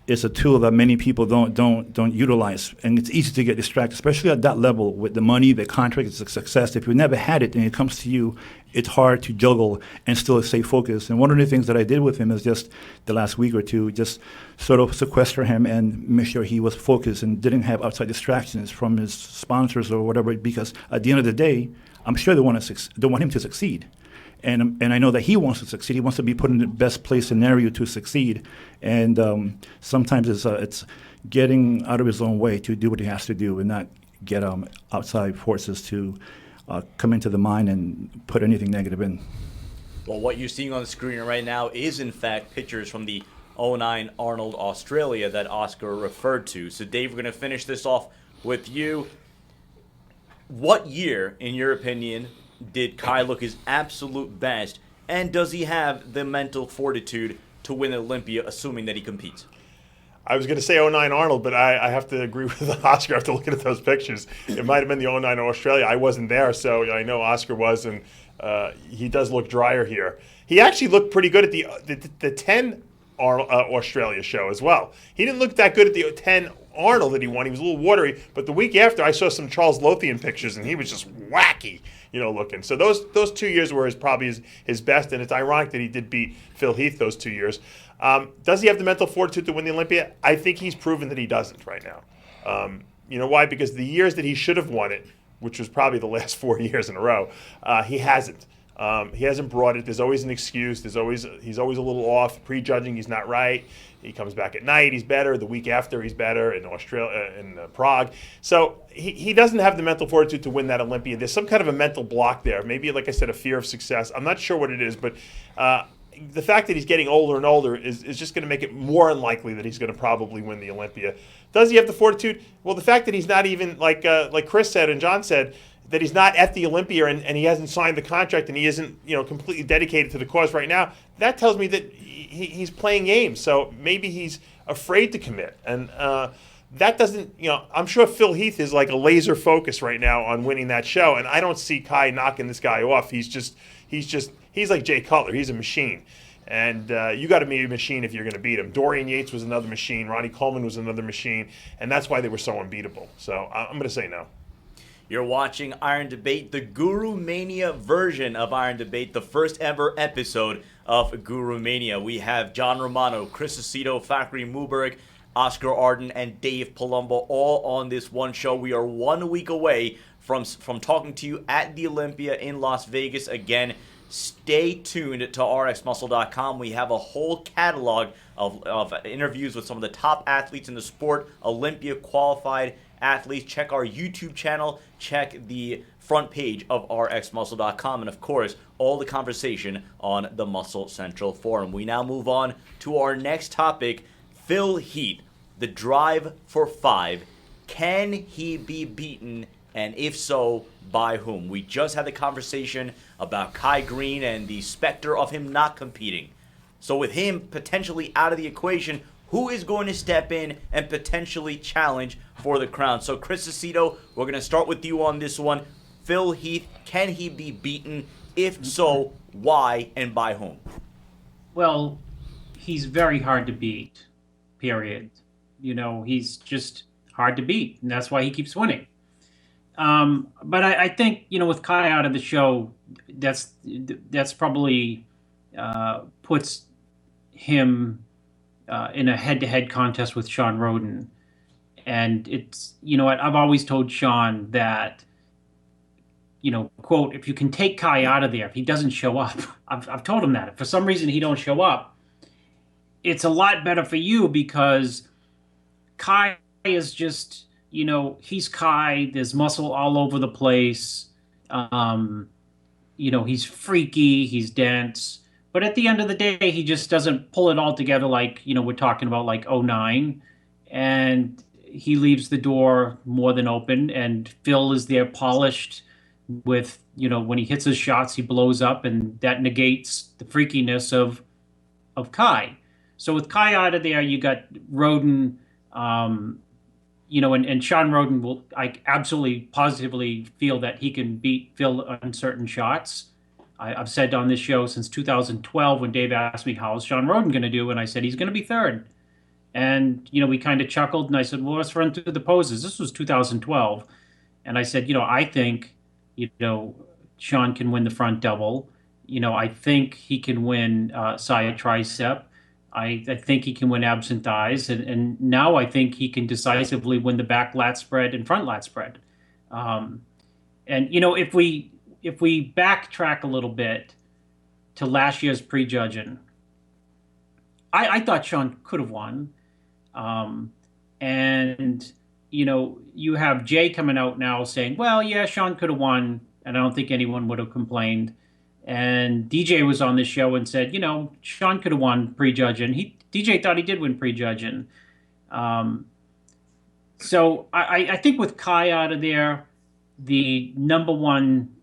is a tool that many people don't utilize, and it's easy to get distracted, especially at that level with the money, the contract, the success. If you never had it and it comes to you, it's hard to juggle and still stay focused. And one of the things that I did with him is just the last week or two, just sort of sequester him and make sure he was focused and didn't have outside distractions from his sponsors or whatever. Because at the end of the day, I'm sure they want him to succeed. And I know that he wants to succeed. He wants to be put in the best place scenario to succeed. And sometimes it's getting out of his own way to do what he has to do and not get outside forces to come into the mind and put anything negative in. Well, what you're seeing on the screen right now is, in fact, pictures from the '09 Arnold Australia that Oscar referred to. So, Dave, we're going to finish this off with you. What year, in your opinion, did Kai look his absolute best, and does he have the mental fortitude to win Olympia, assuming that he competes? I was going to say '09 Arnold, but I have to agree with Oscar after looking at those pictures. It might have been the '09 Australia. I wasn't there, so I know Oscar was, and he does look drier here. He actually looked pretty good at the 10 Australia show as well. He didn't look that good at the 10 Arnold that he won. He was a little watery, but the week after I saw some Charles Lothian pictures, and he was just wacky, looking. So those 2 years were probably his best, and it's ironic that he did beat Phil Heath those 2 years. Does he have the mental fortitude to win the Olympia? I think he's proven that he doesn't right now. You know why? Because the years that he should have won it, which was probably the last 4 years in a row, he hasn't. He hasn't brought it. There's always an excuse. He's always a little off, prejudging. He's not right. He comes back at night. He's better. The week after, he's better in Australia, in Prague. So he doesn't have the mental fortitude to win that Olympia. There's some kind of a mental block there. Maybe, like I said, a fear of success. I'm not sure what it is, but the fact that he's getting older and older is just going to make it more unlikely that he's going to probably win the Olympia. Does he have the fortitude? Well, the fact that he's not even, like Chris said and John said, that he's not at the Olympia and he hasn't signed the contract and he isn't, completely dedicated to the cause right now, that tells me that he's playing games. So maybe he's afraid to commit. And that doesn't, I'm sure Phil Heath is like a laser focus right now on winning that show. And I don't see Kai knocking this guy off. He's like Jay Cutler. He's a machine. And you got to be a machine if you're going to beat him. Dorian Yates was another machine. Ronnie Coleman was another machine. And that's why they were so unbeatable. So I'm going to say no. You're watching Iron Debate, the GURUMANIA version of Iron Debate, the first ever episode of GURUMANIA. We have John Romano, Chris Aceto, Fakhri Mubarak, Oscar Ardon, and Dave Palumbo all on this one show. We are 1 week away from talking to you at the Olympia in Las Vegas again. Stay tuned to RxMuscle.com. We have a whole catalog of interviews with some of the top athletes in the sport, Olympia qualified athletes. Check our YouTube channel. Check the front page of RxMuscle.com. And, of course, all the conversation on the Muscle Central Forum. We now move on to our next topic, Phil Heath, the drive for 5. Can he be beaten? And if so, by whom? We just had the conversation about Kai Green and the specter of him not competing. So with him potentially out of the equation, who is going to step in and potentially challenge for the crown? So Chris Aceto, we're going to start with you on this one. Phil Heath, can he be beaten? If so, why and by whom? Well, he's very hard to beat, period. He's just hard to beat, and that's why he keeps winning. But I think, with Kai out of the show, that's probably puts him in a head-to-head contest with Sean Roden. And it's, I've always told Sean that, quote, if you can take Kai out of there, if he doesn't show up, I've told him that. If for some reason he don't show up, it's a lot better for you because Kai is just he's Kai. There's muscle all over the place. He's freaky. He's dense. But at the end of the day, he just doesn't pull it all together like, we're talking about like '09. And he leaves the door more than open. And Phil is there polished with, when he hits his shots, he blows up. And that negates the freakiness of Kai. So with Kai out of there, you got Roden, and Sean Roden I absolutely positively feel that he can beat Phil on certain shots. I've said on this show since 2012 when Dave asked me, how's Sean Roden going to do? And I said, he's going to be third. And, we kind of chuckled and I said, well, let's run through the poses. This was 2012. And I said, I think, Sean can win the front double. I think he can win side tricep. I think he can win abs and thighs, and now I think he can decisively win the back lat spread and front lat spread. If we backtrack a little bit to last year's prejudging, I thought Sean could have won, you have Jay coming out now saying, well, yeah, Sean could have won, and I don't think anyone would have complained. And DJ was on this show and said, Sean could have won prejudging. DJ thought he did win prejudging. So I think with Kai out of there, the number one,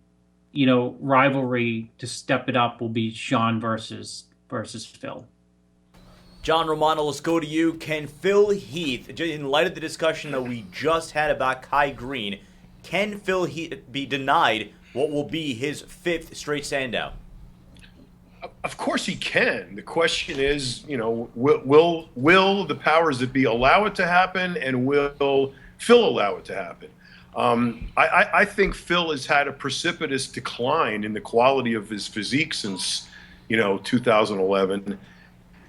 rivalry to step it up will be Sean versus Phil. John Romano, let's go to you. Can Phil Heath, in light of the discussion that we just had about Kai Green, can Phil Heath be denied what will be his 5th straight standout? Of course he can. The question is, will the powers that be allow it to happen, and will Phil allow it to happen? I think Phil has had a precipitous decline in the quality of his physique since, 2011.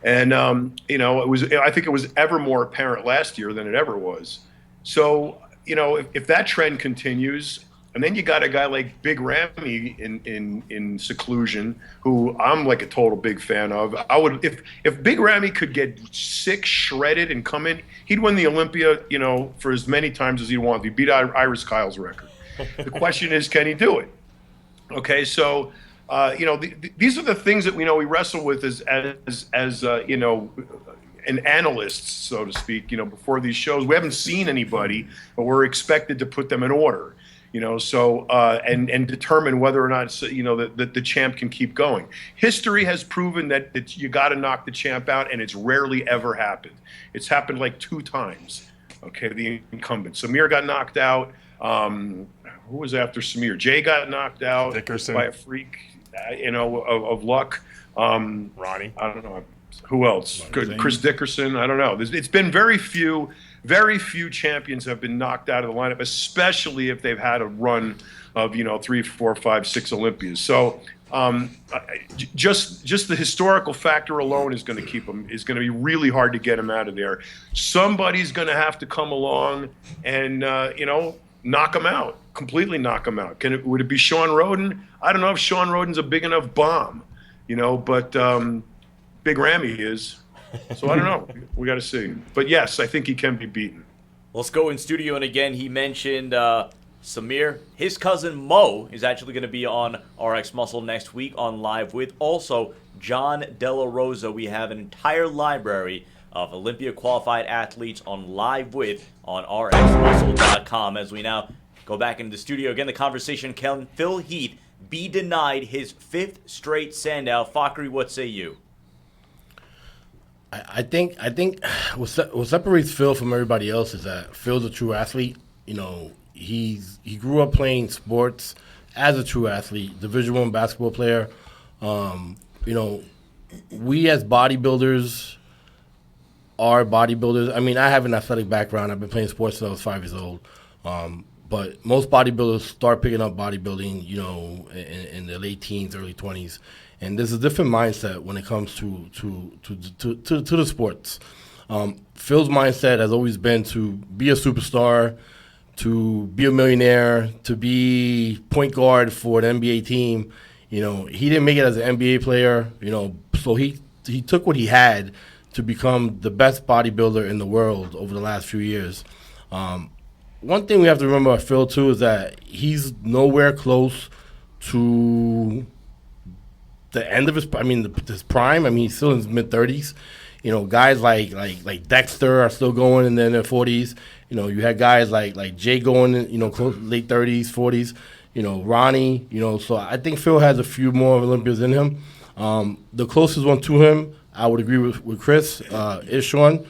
And, I think it was ever more apparent last year than it ever was. So, if that trend continues, and then you got a guy like Big Ramy in seclusion, who I'm like a total big fan of. I would, if Big Ramy could get sick, shredded, and come in, he'd win the Olympia, for as many times as he wanted. He beat Iris Kyle's record. The question is, can he do it? Okay, so these are the things that we wrestle with as an analyst, so to speak. Before these shows, we haven't seen anybody, but we're expected to put them in order. And determine whether or not that the champ can keep going. History has proven that you got to knock the champ out, and it's rarely ever happened. It's happened like 2 times. Okay, the incumbent Samir got knocked out. Who was after Samir? Jay got knocked out Dickerson. By a freak, of luck. Ronnie. I don't know who else. Chris Dickerson. I don't know. It's been very few champions have been knocked out of the lineup, especially if they've had a run of 3, 4, 5, 6 Olympias. So just the historical factor alone is going to keep him. Is going to be really hard to get him out of there. Somebody's going to have to come along and knock him out, completely knock him out. Would it be Sean Roden? I don't know if Sean Roden's a big enough bomb, but Big Ramy is. So I don't know. We got to see. But yes, I think he can be beaten. Let's go in studio, and again, he mentioned Samir. His cousin Mo is actually going to be on RxMuscle next week on Live With. Also, John Della Rosa. We have an entire library of Olympia qualified athletes on Live With on RxMuscle.com. As we now go back into the studio again, the conversation: can Phil Heath be denied his 5th straight standout? Fakri, what say you? I think what separates Phil from everybody else is that Phil's a true athlete. He grew up playing sports as a true athlete, Division I basketball player. We as bodybuilders are bodybuilders. I mean, I have an athletic background. I've been playing sports since I was 5 years old. But most bodybuilders start picking up bodybuilding, in their late teens, early 20s. And there's a different mindset when it comes to the sports. Phil's mindset has always been to be a superstar, to be a millionaire, to be point guard for an NBA team. He didn't make it as an NBA player, so he took what he had to become the best bodybuilder in the world over the last few years. one thing we have to remember about Phil too is that he's nowhere close to the end of his. I mean, his prime. I mean, he's still in his mid-30s. You know, guys like Dexter are still going in their 40s. You know, you had guys like Jay going in, you know, late 30s, 40s. You know, Ronnie. You know, so I think Phil has a few more Olympias in him. The closest one to him, I would agree with Chris, is Sean.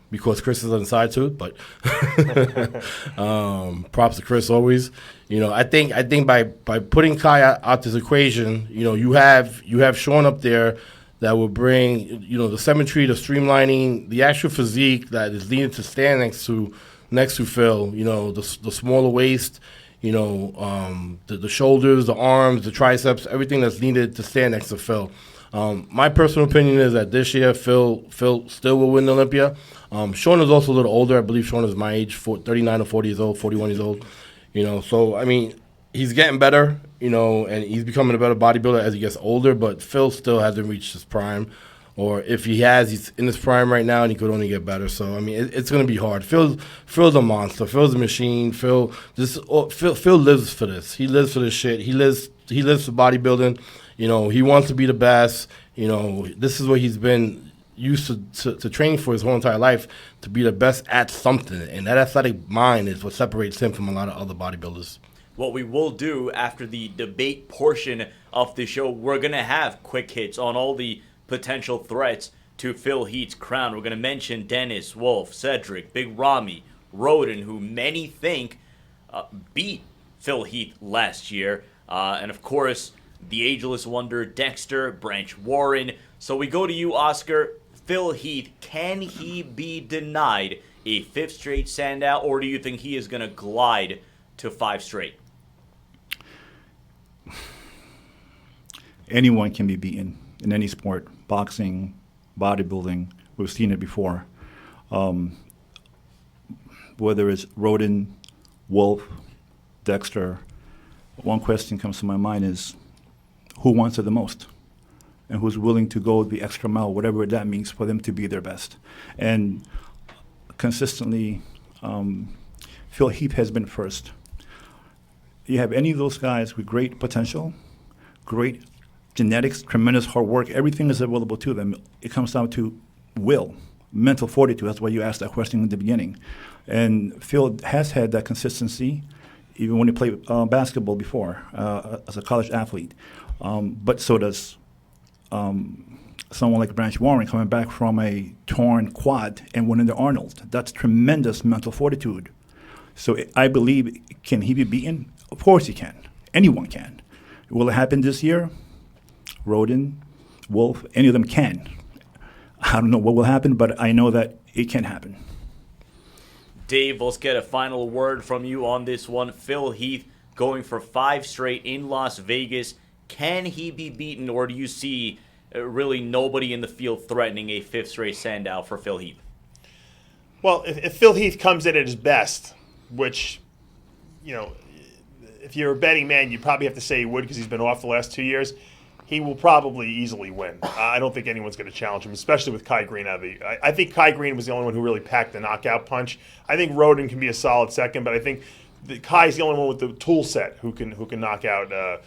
Because Chris is on the side too, but props to Chris always. You know, I think by putting Kai out this equation, you know, you have Sean up there that will bring, you know, the symmetry, the streamlining, the actual physique that is needed to stand next to Phil. You know, the smaller waist, you know, the shoulders, the arms, the triceps, everything that's needed to stand next to Phil. My personal opinion is that this year Phil still will win the Olympia. Sean is also a little older. I believe Sean is my age, 39 or 40 years old, 41 years old. You know, so, I mean, he's getting better, you know, and he's becoming a better bodybuilder as he gets older, but Phil still hasn't reached his prime. Or if he has, he's in his prime right now, and he could only get better. So, I mean, it's going to be hard. Phil's a monster. Phil's a machine. Phil lives for this. He lives for this shit. He lives for bodybuilding. You know, he wants to be the best. You know, this is what he's been used to training for his whole entire life, to be the best at something. And that athletic mind is what separates him from a lot of other bodybuilders. What we will do after the debate portion of the show, we're going to have quick hits on all the potential threats to Phil Heath's crown. We're going to mention Dennis, Wolf, Cedric, Big Ramy, Roden, who many think beat Phil Heath last year. And, of course, the ageless wonder, Dexter, Branch Warren. So we go to you, Oscar. Phil Heath, can he be denied a 5th straight Sandow, or do you think he is going to glide to 5 straight? Anyone can be beaten in any sport, boxing, bodybuilding. We've seen it before. Whether it's Roden, Wolf, Dexter, one question comes to my mind is, who wants it the most? And who's willing to go the extra mile, whatever that means, for them to be their best. And consistently, Phil Heath has been first. You have any of those guys with great potential, great genetics, tremendous hard work, everything is available to them. It comes down to will, mental fortitude. That's why you asked that question in the beginning. And Phil has had that consistency, even when he played basketball before, as a college athlete. But so does someone like Branch Warren coming back from a torn quad and winning the Arnold. That's tremendous mental fortitude. So I believe, can he be beaten? Of course he can. Anyone can. Will it happen this year? Roden, Wolf, any of them can. I don't know what will happen, but I know that it can happen. Dave, let's get a final word from you on this one. Phil Heath going for 5 straight in Las Vegas. Can he be beaten, or do you see really nobody in the field threatening a 5th straight Sandow for Phil Heath? Well, if Phil Heath comes in at his best, which, you know, if you're a betting man, you probably have to say he would because he's been off the last 2 years, he will probably easily win. I don't think anyone's going to challenge him, especially with Kai Green out of the. I think Kai Green was the only one who really packed the knockout punch. I think Roden can be a solid second, but I think Kai's the only one with the tool set who can knock out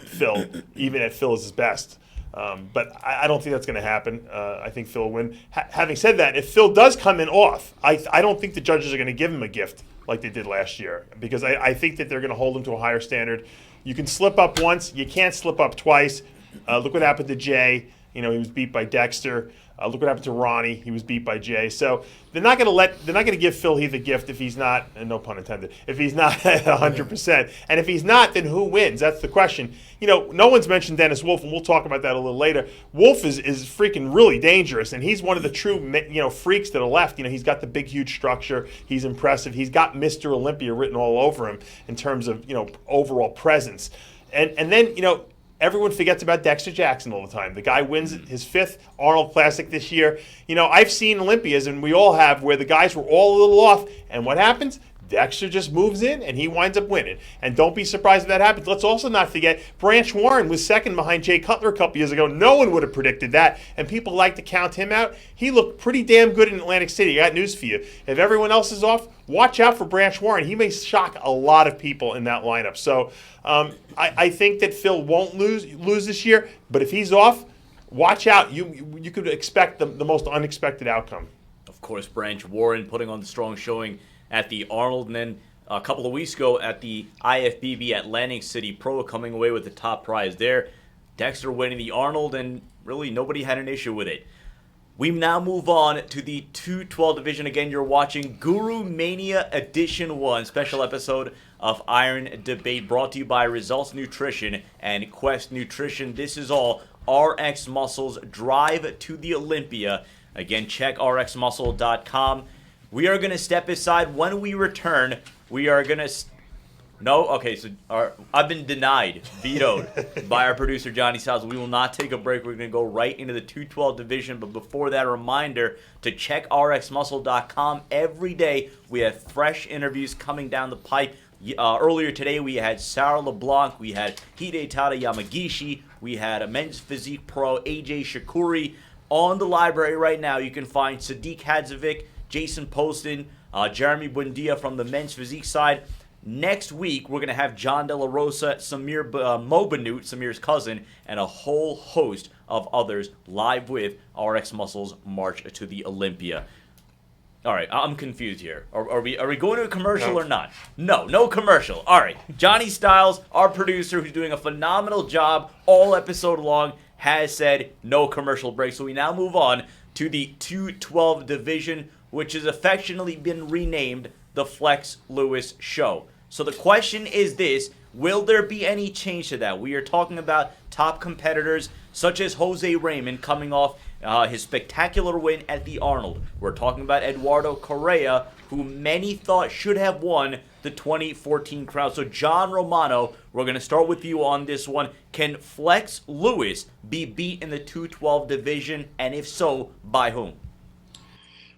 Phil, even at Phil is his best. But I don't think that's going to happen. I think Phil will win. Having said that, if Phil does come in off, I don't think the judges are going to give him a gift like they did last year, because I think that they're going to hold him to a higher standard. You can slip up once. You can't slip up twice. Look what happened to Jay. You know, he was beat by Dexter. Look what happened to Ronnie. He was beat by Jay. So they're not going to give Phil Heath a gift if he's not, and no pun intended, if he's not at 100%. And if he's not, then who wins? That's the question. You know, no one's mentioned Dennis Wolf, and we'll talk about that a little later. Wolf is freaking really dangerous, and he's one of the true, you know, freaks that are left. You know, he's got the big, huge structure. He's impressive. He's got Mr. Olympia written all over him in terms of, you know, overall presence. And then, you know, everyone forgets about Dexter Jackson all the time. The guy wins his 5th Arnold Classic this year. You know, I've seen Olympias, and we all have, where the guys were all a little off. And what happens? Dexter just moves in and he winds up winning. And don't be surprised if that happens. Let's also not forget Branch Warren was second behind Jay Cutler a couple years ago. No one would have predicted that. And people like to count him out. He looked pretty damn good in Atlantic City. I got news for you. If everyone else is off, watch out for Branch Warren. He may shock a lot of people in that lineup. So I think that Phil won't lose this year. But if he's off, watch out. You could expect the most unexpected outcome. Of course, Branch Warren putting on the strong showing at the Arnold, and then a couple of weeks ago at the IFBB Atlantic City Pro, coming away with the top prize there. Dexter winning the Arnold, and really nobody had an issue with it. We now move on to the 212 division. Again, you're watching Guru Mania Edition 1, special episode of Iron Debate, brought to you by Results Nutrition and Quest Nutrition. This is all RX Muscle's drive to the Olympia. Again, check RxMuscle.com. We are going to step aside. When we return, we are going to... No? Okay, so I've been denied, vetoed by our producer, Johnny Styles. We will not take a break. We're going to go right into the 212 division. But before that, a reminder to check RxMuscle.com. Every day, we have fresh interviews coming down the pipe. Earlier today, we had Sarah LeBlanc. We had Hidetada Yamagishi. We had a men's physique pro, AJ Shakuri. On the library right now, you can find Sadiq Hadzovic, Jason Poston, Jeremy Buendia from the men's physique side. Next week, we're going to have John De La Rosa, Samir Mobanut, Samir's cousin, and a whole host of others live with RX Muscle's March to the Olympia. All right, I'm confused here. Are we going to a commercial or not? No commercial. All right, Johnny Styles, our producer, who's doing a phenomenal job all episode long, has said no commercial break. So we now move on to the 212 division, which has affectionately been renamed the Flex Lewis Show. So the question is this: will there be any change to that? We are talking about top competitors such as Jose Raymond coming off his spectacular win at the Arnold. We're talking about Eduardo Correa, who many thought should have won the 2014 crown. So John Romano, we're going to start with you on this one. Can Flex Lewis be beat in the 212 division, and if so, by whom?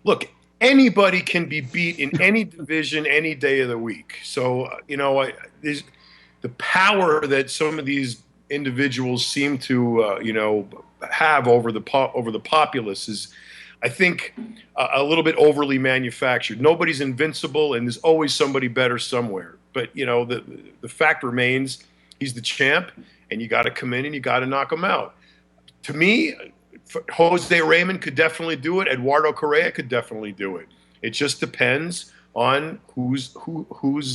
Look, anybody can be beat in any division any day of the week. So, there's the power that some of these individuals seem to, have over the populace is, I think, a little bit overly manufactured. Nobody's invincible, and there's always somebody better somewhere. But, the fact remains, he's the champ, and you got to come in and you got to knock him out. To me, Jose Raymond could definitely do it. Eduardo Correa could definitely do it. It just depends on who's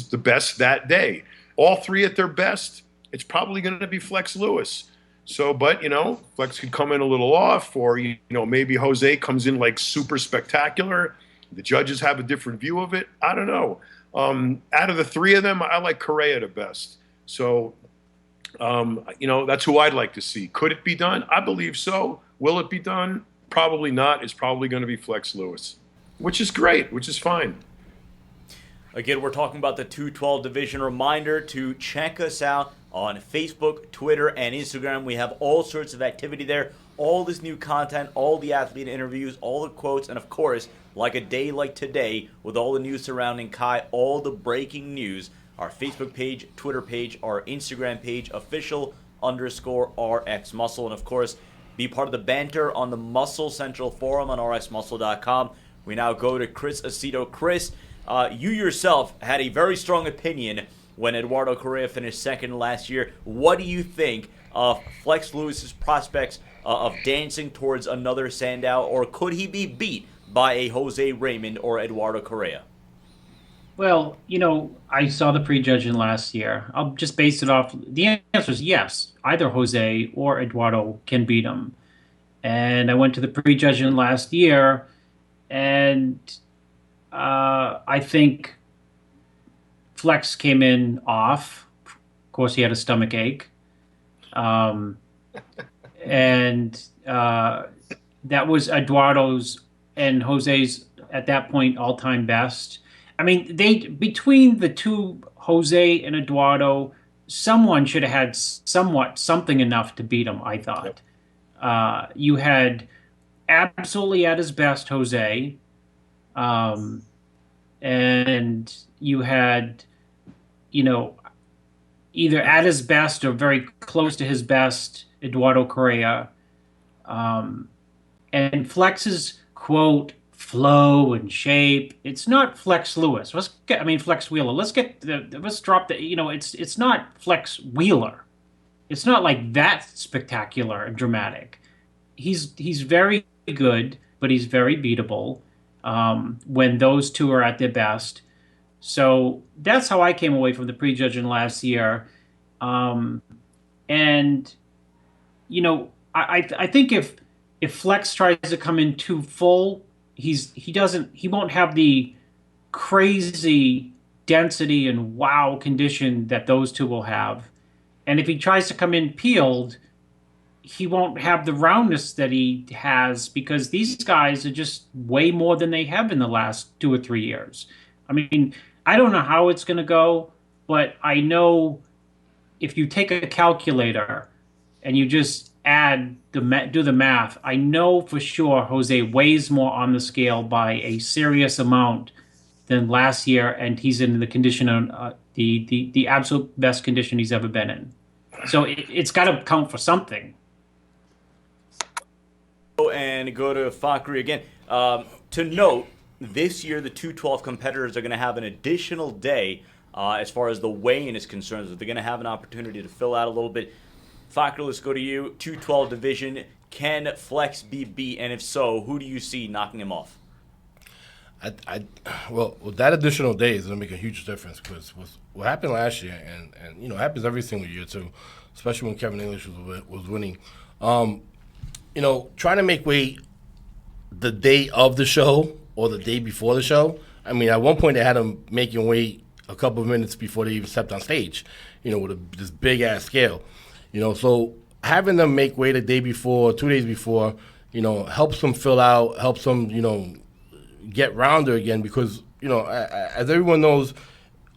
the best that day. All three at their best, it's probably going to be Flex Lewis. So, but, Flex could come in a little off, or, maybe Jose comes in like super spectacular. The judges have a different view of it. I don't know. Out of the three of them, I like Correa the best. So, that's who I'd like to see. Could it be done? I believe so. Will it be done? Probably not. It's probably going to be Flex Lewis, which is great, which is fine. Again, we're talking about the 212 division. Reminder to check us out on Facebook, Twitter, and Instagram. We have all sorts of activity there. All this new content, all the athlete interviews, all the quotes, and of course, like a day like today, with all the news surrounding Kai, all the breaking news. Our Facebook page, Twitter page, our Instagram page, official_RxMuscle. And of course, be part of the banter on the Muscle Central Forum on RxMuscle.com. We now go to Chris Aceto. Chris, you yourself had a very strong opinion when Eduardo Correa finished second last year. What do you think of Flex Lewis's prospects of dancing towards another Sandow, or could he be beat by a Jose Raymond or Eduardo Correa? Well, I saw the prejudging last year. I'll just base it off. The answer is yes. Either Jose or Eduardo can beat him. And I went to the prejudging last year, and I think Flex came in off. Of course, he had a stomach ache. And that was Eduardo's and Jose's, at that point, all-time best. I mean, between the two, Jose and Eduardo, someone should have had something enough to beat him, I thought. You had absolutely at his best Jose, and you had, you know, either at his best or very close to his best, Eduardo Correa. And Flex's quote, flow and shape, it's not Flex Lewis. Flex Wheeler. Let's drop the, it's not Flex Wheeler. It's not like that spectacular and dramatic. He's very good, but he's very beatable when those two are at their best. So that's how I came away from the prejudging last year. And, I think if Flex tries to come in too full, he won't have the crazy density and wow condition that those two will have. And if he tries to come in peeled, he won't have the roundness that he has, because these guys are just way more than they have in the last 2 or 3 years. I mean, I don't know how it's going to go, but I know if you take a calculator and you just do the math, I know for sure Jose weighs more on the scale by a serious amount than last year, and he's in the condition of the absolute best condition he's ever been in. So it's got to count for something. And go to Fakri again. To note, this year the 212 competitors are going to have an additional day as far as the weigh-in is concerned. So they're going to have an opportunity to fill out a little bit. Fakri, let's go to you. 212 division. Can Flex be beat? And if so, who do you see knocking him off? Well, that additional day is going to make a huge difference, because what happened last year, and it happens every single year too, especially when Kevin English was winning. Trying to make weight the day of the show or the day before the show. I mean, at one point they had him making weight a couple of minutes before they even stepped on stage, with this big-ass scale. So having them make weight a day before, 2 days before, helps them fill out, helps them, get rounder again, because, as everyone knows,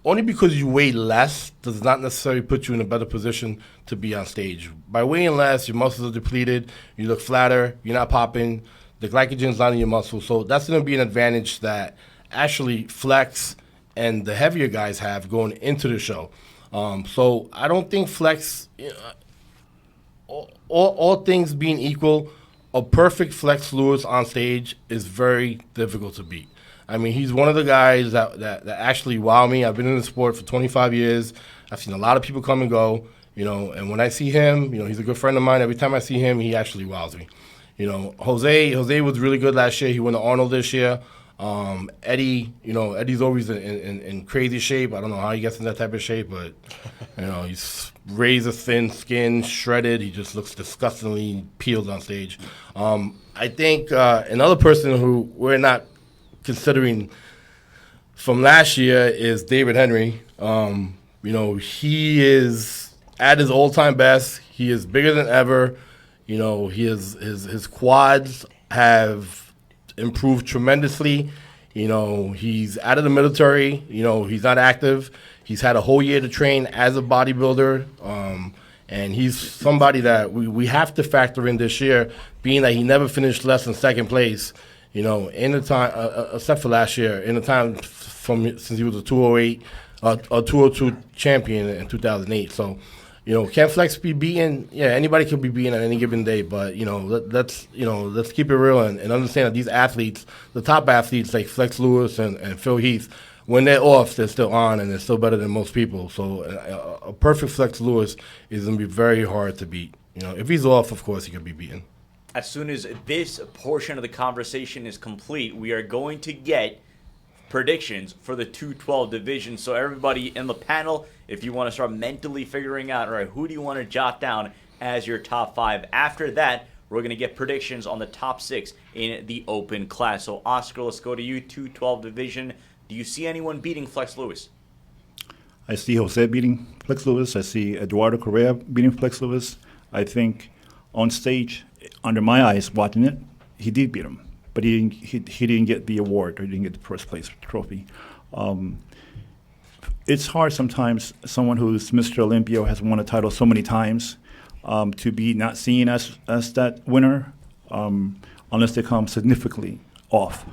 only because you weigh less does not necessarily put you in a better position to be on stage. By weighing less, your muscles are depleted, you look flatter, you're not popping, the glycogen's not in your muscles. So that's going to be an advantage that actually Flex and the heavier guys have going into the show. So I don't think Flex, all things being equal, a perfect Flex Lewis on stage is very difficult to beat. I mean, he's one of the guys that actually wow me. I've been in the sport for 25 years. I've seen a lot of people come and go, and when I see him, he's a good friend of mine. Every time I see him, he actually wows me. Jose was really good last year. He won the Arnold this year. Eddie, Eddie's always in crazy shape. I don't know how he gets in that type of shape, but, he's razor thin skin, shredded. He just looks disgustingly peeled on stage. I think another person who we're not considering from last year is David Henry. He is at his all-time best. He is bigger than ever. His quads have improved tremendously. He's out of the military. He's not active. He's had a whole year to train as a bodybuilder. And he's somebody that we have to factor in this year, being that he never finished less than second place. In the time, except for last year, in the time since he was a 208, a 202 champion in 2008. So, can Flex be beaten? Yeah, anybody could be beaten on any given day. But let's keep it real and understand that these athletes, the top athletes like Flex Lewis and Phil Heath, when they're off, they're still on and they're still better than most people. So a perfect Flex Lewis is going to be very hard to beat. If he's off, of course, he can be beaten. As soon as this portion of the conversation is complete, we are going to get predictions for the 212 division. So everybody in the panel, if you want to start mentally figuring out, all right, who do you want to jot down as your top 5? After that, we're going to get predictions on the top 6 in the open class. So Oscar, let's go to you, 212 division. Do you see anyone beating Flex Lewis? I see Jose beating Flex Lewis. I see Eduardo Correa beating Flex Lewis. I think on stage, under my eyes, watching it, he did beat him. But he didn't get the award, or he didn't get the first place trophy. It's hard sometimes, someone who's Mr. Olympia, has won a title so many times, to be not seen as that winner, unless they come significantly off.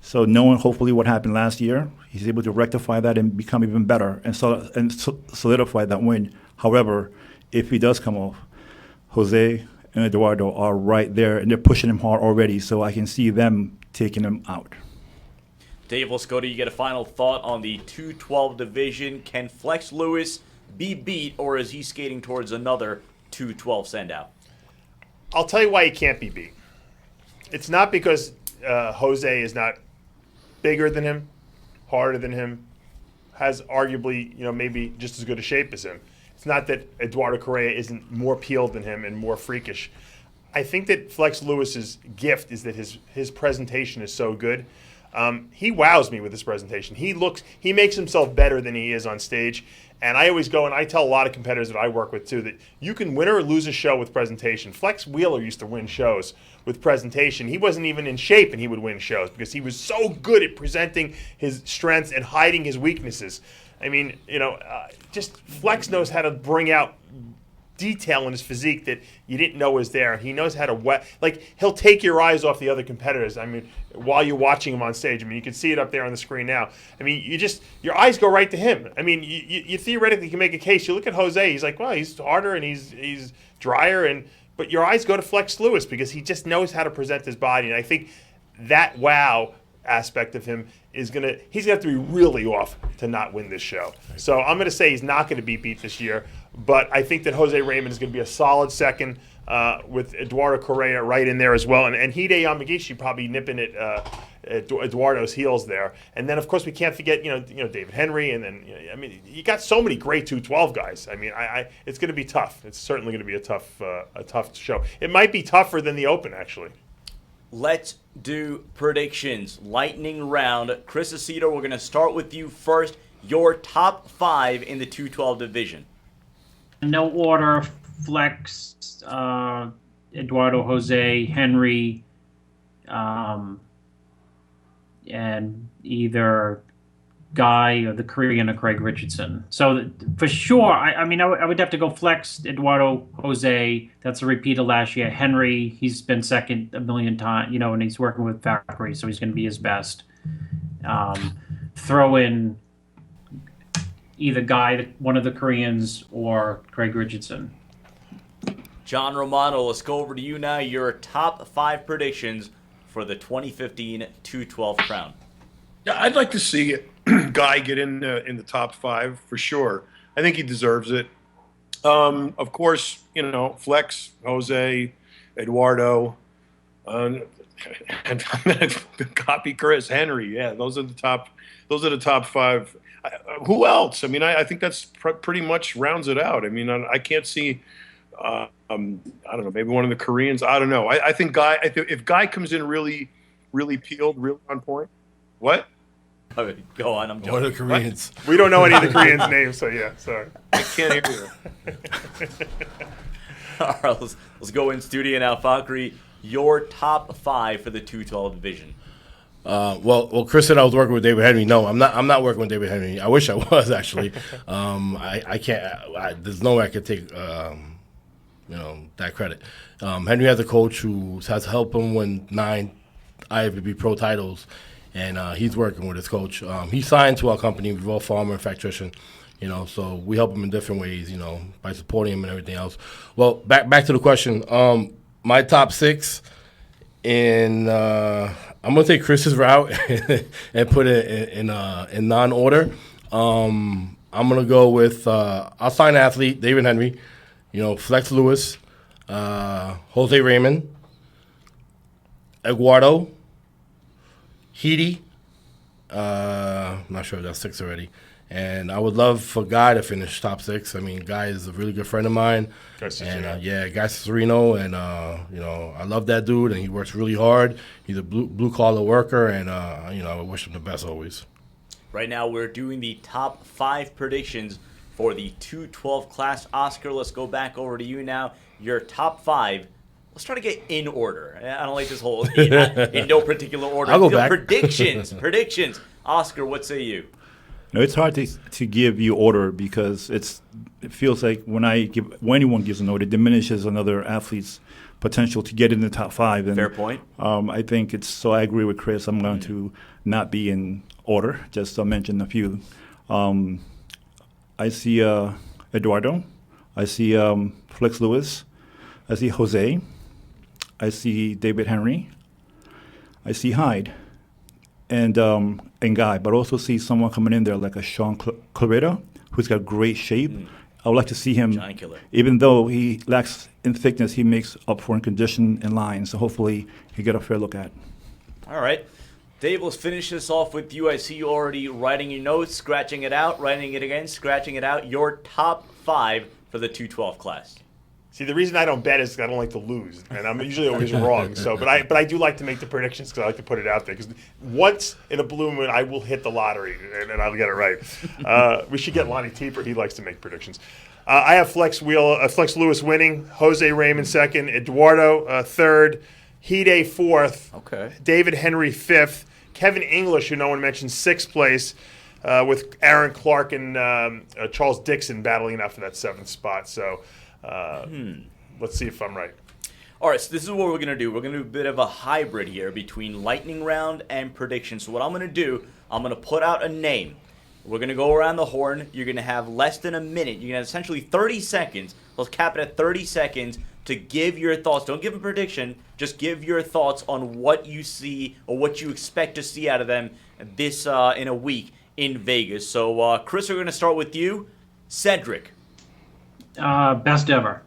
So knowing hopefully what happened last year, he's able to rectify that and become even better and solidify that win. However, if he does come off, Jose and Eduardo are right there, and they're pushing him hard already, so I can see them taking him out. Dave, let's go to you. Get a final thought on the 212 division. Can Flex Lewis be beat, or is he skating towards another 212 sendout? I'll tell you why he can't be beat. It's not because Jose is not bigger than him, harder than him, has arguably, maybe just as good a shape as him. It's not that Eduardo Correa isn't more peeled than him and more freakish. I think that Flex Lewis's gift is that his presentation is so good. He wows me with his presentation. He makes himself better than he is on stage. And I always go, and I tell a lot of competitors that I work with too, that you can win or lose a show with presentation. Flex Wheeler used to win shows with presentation. He wasn't even in shape and he would win shows because he was so good at presenting his strengths and hiding his weaknesses. I mean, just Flex knows how to bring out detail in his physique that you didn't know was there. He knows how to he'll take your eyes off the other competitors. I mean, while you're watching him on stage. I mean, you can see it up there on the screen now. I mean, your eyes go right to him. I mean, you theoretically can make a case. You look at Jose, he's like, well, he's harder and he's drier, but your eyes go to Flex Lewis because he just knows how to present his body. And I think that wow aspect of him he's gonna have to be really off to not win this show. So I'm gonna say he's not gonna be beat this year, but I think that Jose Raymond is gonna be a solid second with Eduardo Correa right in there as well, and Hide Yamagishi probably nipping at Eduardo's heels there. And then of course we can't forget David Henry, and then I mean you got so many great 212 guys. I mean it's gonna be tough. It's certainly gonna be a tough show. It might be tougher than the Open actually. Let's do predictions. Lightning round. Chris Aceto, we're going to start with you first. Your top 5 in the 212 division. No order. Flex, Eduardo, Jose, Henry, and either Guy or the Korean or Craig Richardson. So for sure, I would have to go Flex, Eduardo, Jose. That's a repeat of last year. Henry, he's been second a million times, and he's working with Factory, so he's going to be his best. Throw in either Guy, one of the Koreans, or Craig Richardson. John Romano, let's go over to you now. Your top 5 predictions for the 2015 212 crown. Yeah, I'd like to see Guy get in the top 5 for sure. I think he deserves it. Of course, Flex, Jose, Eduardo, and I'm gonna copy Chris Henry. Yeah, those are the top 5. Who else? I mean, I think that's pretty much rounds it out. I mean, I can't see. I don't know. Maybe one of the Koreans. I don't know. I think Guy. If Guy comes in really, really peeled, really on point. What? Go on, I'm joking. One of the Koreans. What? We don't know any of the Koreans' names, so yeah, sorry. I can't hear you. All right, let's go in studio now. Fakri, your top 5 for the 212 division. Well, Chris said I was working with David Henry. No, I'm not working with David Henry. I wish I was actually. I can't. There's no way I could take that credit. Henry has a coach who has helped him win 9 IFBB Pro titles, and he's working with his coach. He signed to our company, Revolve Farmer and Factrician, so we help him in different ways, by supporting him and everything else. Well, back to the question. My top 6, and I'm gonna take Chris's route and put it in non-order. I'm gonna go with I'll sign athlete David Henry, Flex Lewis, Jose Raymond, Eduardo, Hide. Not sure if that's 6 already. And I would love for Guy to finish top 6. I mean, Guy is a really good friend of mine. Guy Cicerino, and I love that dude, and he works really hard. He's a blue collar worker, and I wish him the best always. Right now, we're doing the top 5 predictions for the 212 class. Oscar, let's go back over to you now. Your top 5. Let's try to get in order. I don't like this whole in no particular order. I'll go back. Predictions. Oscar, what say you? No, it's hard to give you order because it feels like when anyone gives an order, it diminishes another athlete's potential to get in the top 5. And, Fair point. I think so I agree with Chris. I'm going to not be in order, just to mention a few. I see Eduardo. I see Flex Lewis. I see Jose. I see David Henry. I see Hyde. And Guy, but also see someone coming in there like a Sean Claretta, who's got great shape. I would like to see him, Giant killer. even though he lacks in thickness, he makes up for in condition and line. So hopefully he'll get a fair look at. All right. Dave, let's finish this off with you. I see you already writing your notes, scratching it out, writing it again, scratching it out. Your top 5 for the 212 class. See, the reason I don't bet is 'cause I don't like to lose, and I'm usually always wrong. So, but I do like to make the predictions because I like to put it out there. Because once in a blue moon, I will hit the lottery and I'll get it right. We should get Lonnie Teeper. He likes to make predictions. I have Flex Lewis winning, Jose Raymond second, Eduardo third, Hide fourth, Okay. David Henry fifth, Kevin English, who no one mentioned, sixth place, with Aaron Clark and Charles Dixon battling it out for that 7th spot. So. Let's see if I'm right. All right, so this is what we're going to do. We're going to do a bit of a hybrid here between lightning round and prediction. So what I'm going to do, I'm going to put out a name. We're going to go around the horn. You're going to have less than a minute. You're going to have essentially 30 seconds. Let's cap it at 30 seconds to give your thoughts. Don't give a prediction. Just give your thoughts on what you see or what you expect to see out of them this in a week in Vegas. So, Chris, we're going to start with you. Cedric. Best ever.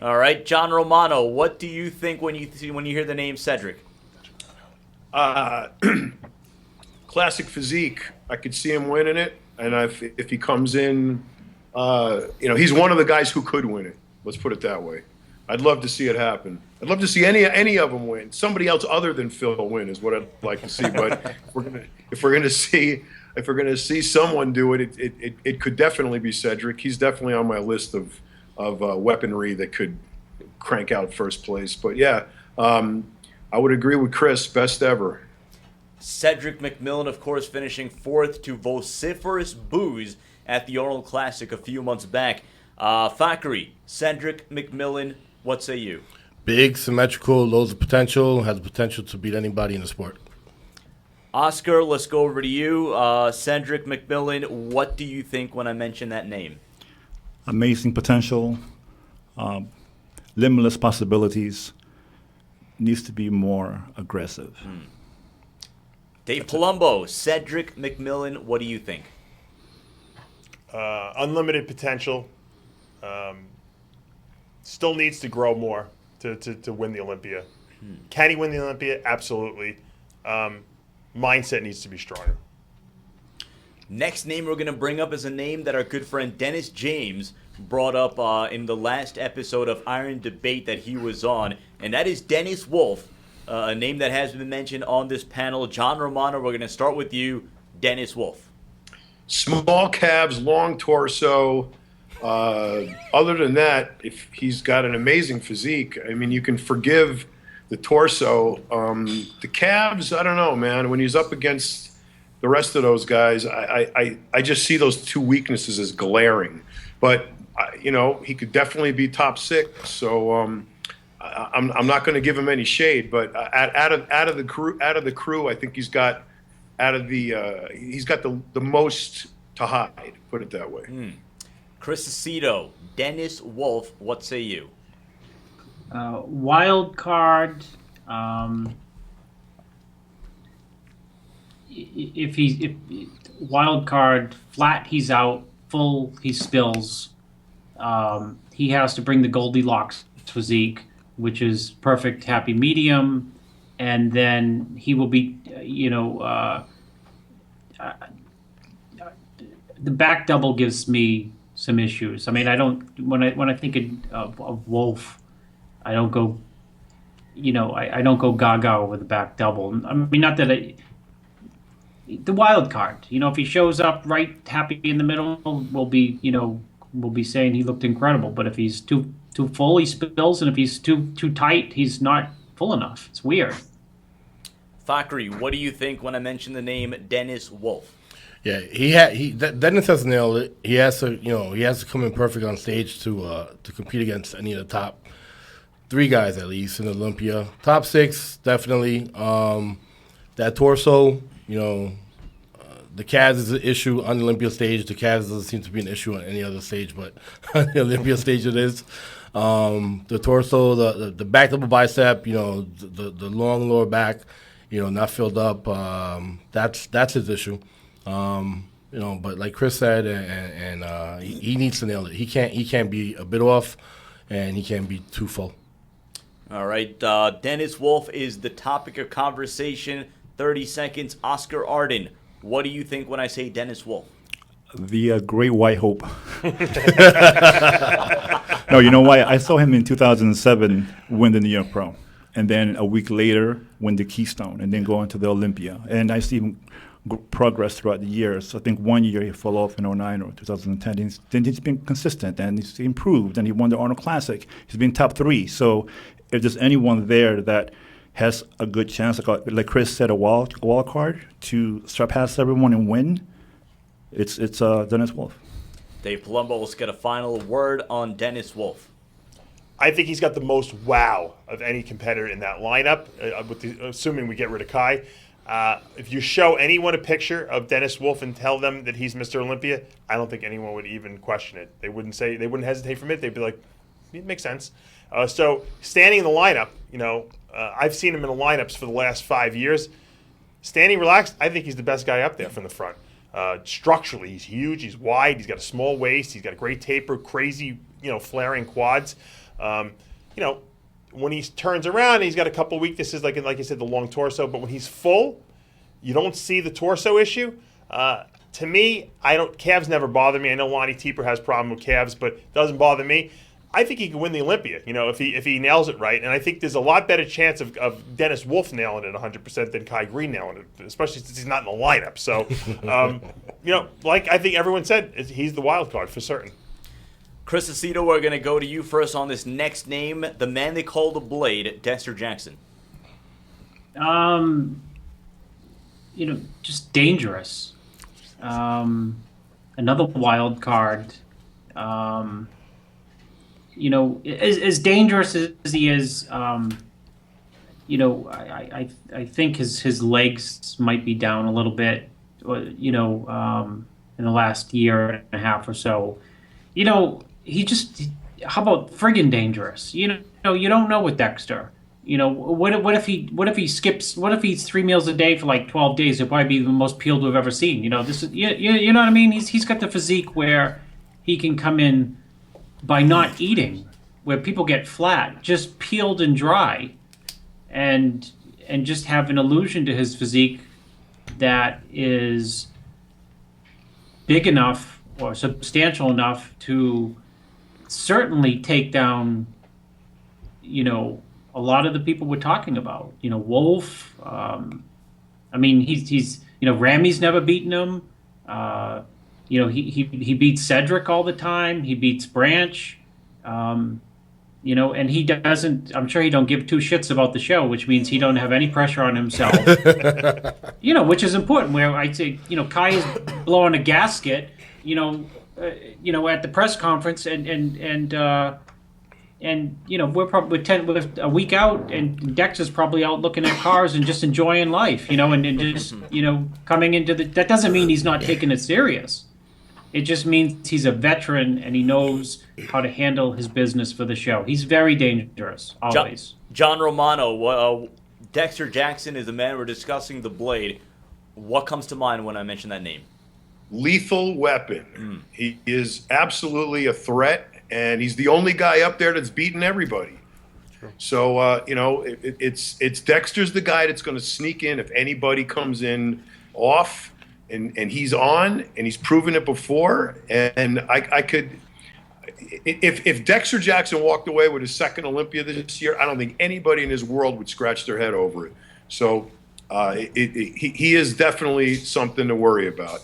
All right, John Romano, what do you think when you hear the name Cedric? Classic physique. I could see him winning it, and if he comes in, he's one of the guys who could win it. Let's put it that way. I'd love to see it happen. I'd love to see any of them win. Somebody else other than Phil win is what I'd like to see. But if we're gonna see someone do it, it could definitely be Cedric. He's definitely on my list of weaponry that could crank out first place. But yeah, I would agree with Chris. Best ever. Cedric McMillan, of course, finishing 4th to vociferous boos at the Arnold Classic a few months back. Thackeray, Cedric McMillan, what say you? Big, symmetrical, loads of potential, has the potential to beat anybody in the sport. Oscar, let's go over to you. Cedric McMillan, what do you think when I mention that name? Amazing potential, limitless possibilities, needs to be more aggressive. Dave Palumbo, Cedric McMillan, what do you think? Unlimited potential. Still needs to grow more to win the Olympia. Can he win the Olympia? Absolutely. Mindset needs to be stronger. Next name we're going to bring up is a name that our good friend Dennis James brought up in the last episode of Iron Debate that he was on, and that is Dennis Wolf, a name that has been mentioned on this panel. John Romano, we're going to start with you. Dennis Wolf. Small calves, long torso. Other than that, if he's got an amazing physique, I mean, you can forgive the torso. The calves, I don't know, man. When he's up against the rest of those guys, I just see those two weaknesses as glaring. But he could definitely be top 6. So I'm not going to give him any shade. But out of the crew, I think he's got the most to hide. Put it that way. Chris Aceto, Dennis Wolf, what say you? Wild card. If wild card flat, he's out. Full, he spills. He has to bring the Goldilocks physique, which is perfect happy medium, and then he will be, the back double gives me some issues. I mean, I don't when I think of Wolf, I don't go, I don't go gaga over the back double. I mean, not that the wild card. If he shows up right, happy in the middle, we'll be saying he looked incredible. But if he's too full, he spills, and if he's too tight, he's not full enough. It's weird. Thackeray, what do you think when I mention the name Dennis Wolf? Yeah, Dennis has nailed it. He has to come in perfect on stage to compete against any of the top 3 guys at least in Olympia. Top 6 definitely. That torso, the calves is an issue on the Olympia stage. The calves doesn't seem to be an issue on any other stage, but on the Olympia stage it is. The torso, the back double bicep, the long lower back, not filled up. That's his issue. But like Chris said, and he needs to nail it. He can't be a bit off, and he can't be too full. All right, Dennis Wolf is the topic of conversation. 30 seconds. Oscar Ardon, what do you think when I say Dennis Wolf? The Great White Hope. No, you know why? I saw him in 2007 win the New York Pro, and then a week later win the Keystone, and then go on to the Olympia. And I see him progress throughout the years. I think one year he fell off in 2009 or 2010. Then he's been consistent, and he's improved, and he won the Arnold Classic. He's been top 3. So if there's anyone there that has a good chance, like Chris said, a wild card to surpass everyone and win, it's Dennis Wolf. Dave Palumbo, let's get a final word on Dennis Wolf. I think he's got the most wow of any competitor in that lineup, assuming we get rid of Kai. If you show anyone a picture of Dennis Wolf and tell them that he's Mr. Olympia, I don't think anyone would even question it. They wouldn't hesitate from it. They'd be like, it makes sense. So standing in the lineup, I've seen him in the lineups for the last 5 years. Standing relaxed, I think he's the best guy up there from the front. Structurally, he's huge, he's wide, he's got a small waist, he's got a great taper, crazy, flaring quads. When he turns around, he's got a couple weaknesses, like you said, the long torso. But when he's full, you don't see the torso issue. To me, calves never bother me. I know Lonnie Tieper has a problem with calves, but it doesn't bother me. I think he can win the Olympia, if he nails it right. And I think there's a lot better chance of Dennis Wolf nailing it 100% than Kai Green nailing it, especially since he's not in the lineup. So, like I think everyone said, he's the wild card for certain. Chris Aceto, we're going to go to you first on this next name, the man they call the Blade, Dexter Jackson. Just dangerous. Another wild card. As dangerous as he is, I think his legs might be down a little bit, in the last year and a half or so. How about friggin' dangerous? You don't know with Dexter. What if he skips? What if he eats 3 meals a day for like 12 days? He'll probably be the most peeled we've ever seen. This is you know what I mean. He's got the physique where he can come in by not eating, where people get flat, just peeled and dry, and just have an illusion to his physique that is big enough or substantial enough to certainly take down, a lot of the people we're talking about. Wolf. He's Ramy's never beaten him. He beats Cedric all the time. He beats Branch. And he doesn't. I'm sure he don't give 2 shits about the show, which means he don't have any pressure on himself. Which is important. Where I'd say, Kai is blowing a gasket. At the press conference, and we're probably a week out, and Dexter's probably out looking at cars and just enjoying life, and just coming into that doesn't mean he's not taking it serious. It just means he's a veteran and he knows how to handle his business for the show. He's very dangerous, always. John Romano, Dexter Jackson is the man we're discussing, the Blade. What comes to mind when I mention that name? Lethal weapon. He is absolutely a threat, and he's the only guy up there that's beaten everybody. Sure. So, it's Dexter's the guy that's going to sneak in if anybody comes in off, and he's on, and he's proven it before. And I could, if Dexter Jackson walked away with his second Olympia this year, I don't think anybody in his world would scratch their head over it. So he is definitely something to worry about.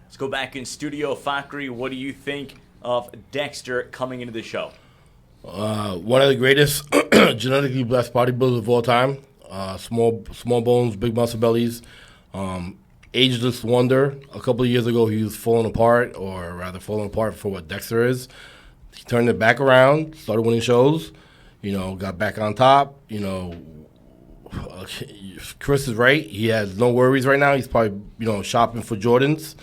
Let's go back in studio. Fakri, what do you think of Dexter coming into the show? One of the greatest genetically blessed bodybuilders of all time. Small bones, big muscle bellies. ageless wonder. A couple of years ago, he was falling apart, or rather falling apart for what Dexter is. He turned it back around, started winning shows, got back on top. Chris is right. He has no worries right now. He's probably, shopping for Jordans,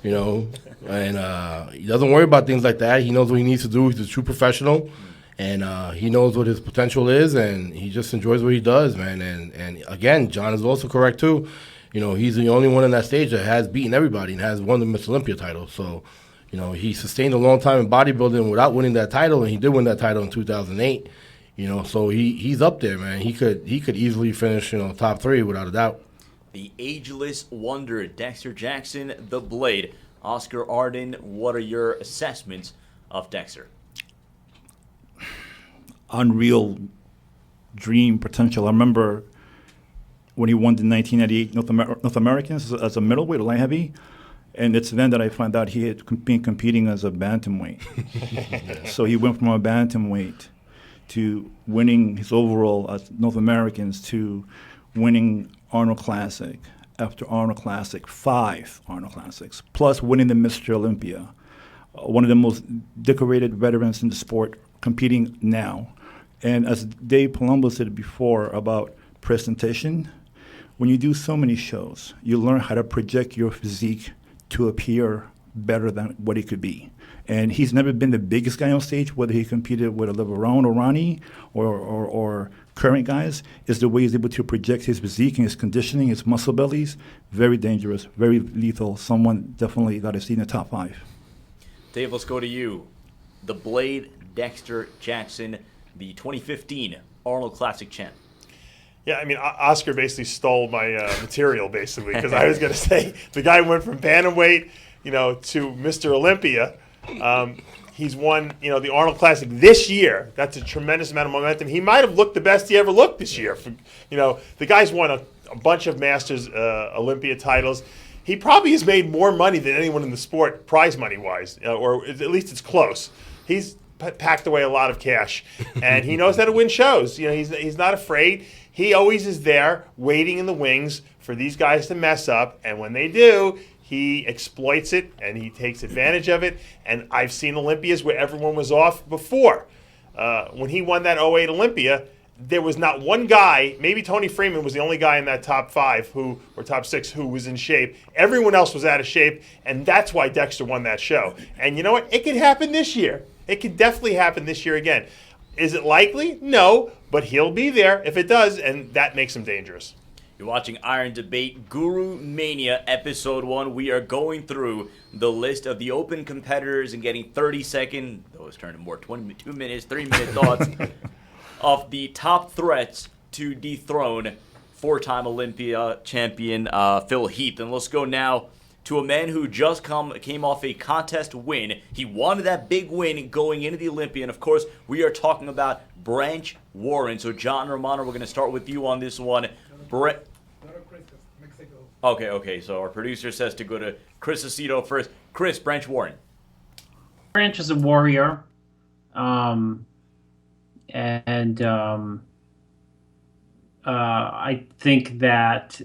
and he doesn't worry about things like that. He knows what he needs to do. He's a true professional, and he knows what his potential is, and he just enjoys what he does, man. And again, John is also correct, too. He's the only one in that stage that has beaten everybody and has won the Mr. Olympia title. So, he sustained a long time in bodybuilding without winning that title, and he did win that title in 2008. So he's up there, man. He could easily finish, top 3 without a doubt. The ageless wonder, Dexter Jackson, the Blade. Oscar Ardon, what are your assessments of Dexter? Unreal dream potential. I remember when he won the 1998 North Americans as a middleweight or light heavy, and it's then that I found out he had been competing as a bantamweight. So he went from a bantamweight to winning his overall as North Americans to winning Arnold Classic after Arnold Classic, 5 Arnold Classics, plus winning the Mr. Olympia, one of the most decorated veterans in the sport competing now. And as Dave Palumbo said before about presentation, when you do so many shows, you learn how to project your physique to appear better than what it could be. And he's never been the biggest guy on stage, whether he competed with a LeBron or Ronnie or current guys, is the way he's able to project his physique and his conditioning, his muscle bellies. Very dangerous, very lethal. Someone definitely got to see in the top 5. Dave, let's go to you. The Blade, Dexter Jackson, the 2015 Arnold Classic champ. Yeah, I mean, Oscar basically stole my material, basically, because I was going to say the guy went from bantamweight, to Mr. Olympia. He's won, the Arnold Classic this year. That's a tremendous amount of momentum. He might have looked the best he ever looked this year. The guy's won a bunch of Masters Olympia titles. He probably has made more money than anyone in the sport, prize money-wise, or at least it's close. He's packed away a lot of cash, and he knows how to win shows. He's not afraid. He always is there, waiting in the wings for these guys to mess up, and when they do, he exploits it and he takes advantage of it. And I've seen Olympias where everyone was off before. When he won that '08 Olympia, there was not one guy, maybe Tony Freeman was the only guy in that top 5 or top 6 who was in shape. Everyone else was out of shape, and that's why Dexter won that show. And you know what? It could happen this year. It could definitely happen this year again. Is it likely? No, but he'll be there if it does, and that makes him dangerous. You're watching Iron Debate Guru Mania Episode 1. We are going through the list of the open competitors and getting 30-second, those turn to more 22 minutes, 3-minute thoughts of the top threats to dethrone 4-time Olympia champion Phil Heath. And let's go now to a man who just came off a contest win. He wanted that big win going into the Olympia. And, of course, we are talking about Branch Warren. So, John Romano, we're going to start with you on this one. Okay. So our producer says to go to Chris Aceto first. Chris, Branch Warren. Branch is a warrior, I think that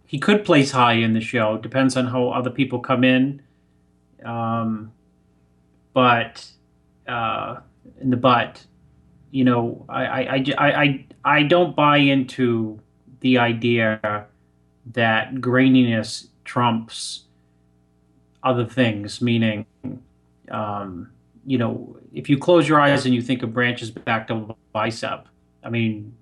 he could place high in the show. Depends on how other people come in. But I don't buy into the idea that graininess trumps other things, meaning, if you close your eyes and you think of Branch's back double bicep, I mean,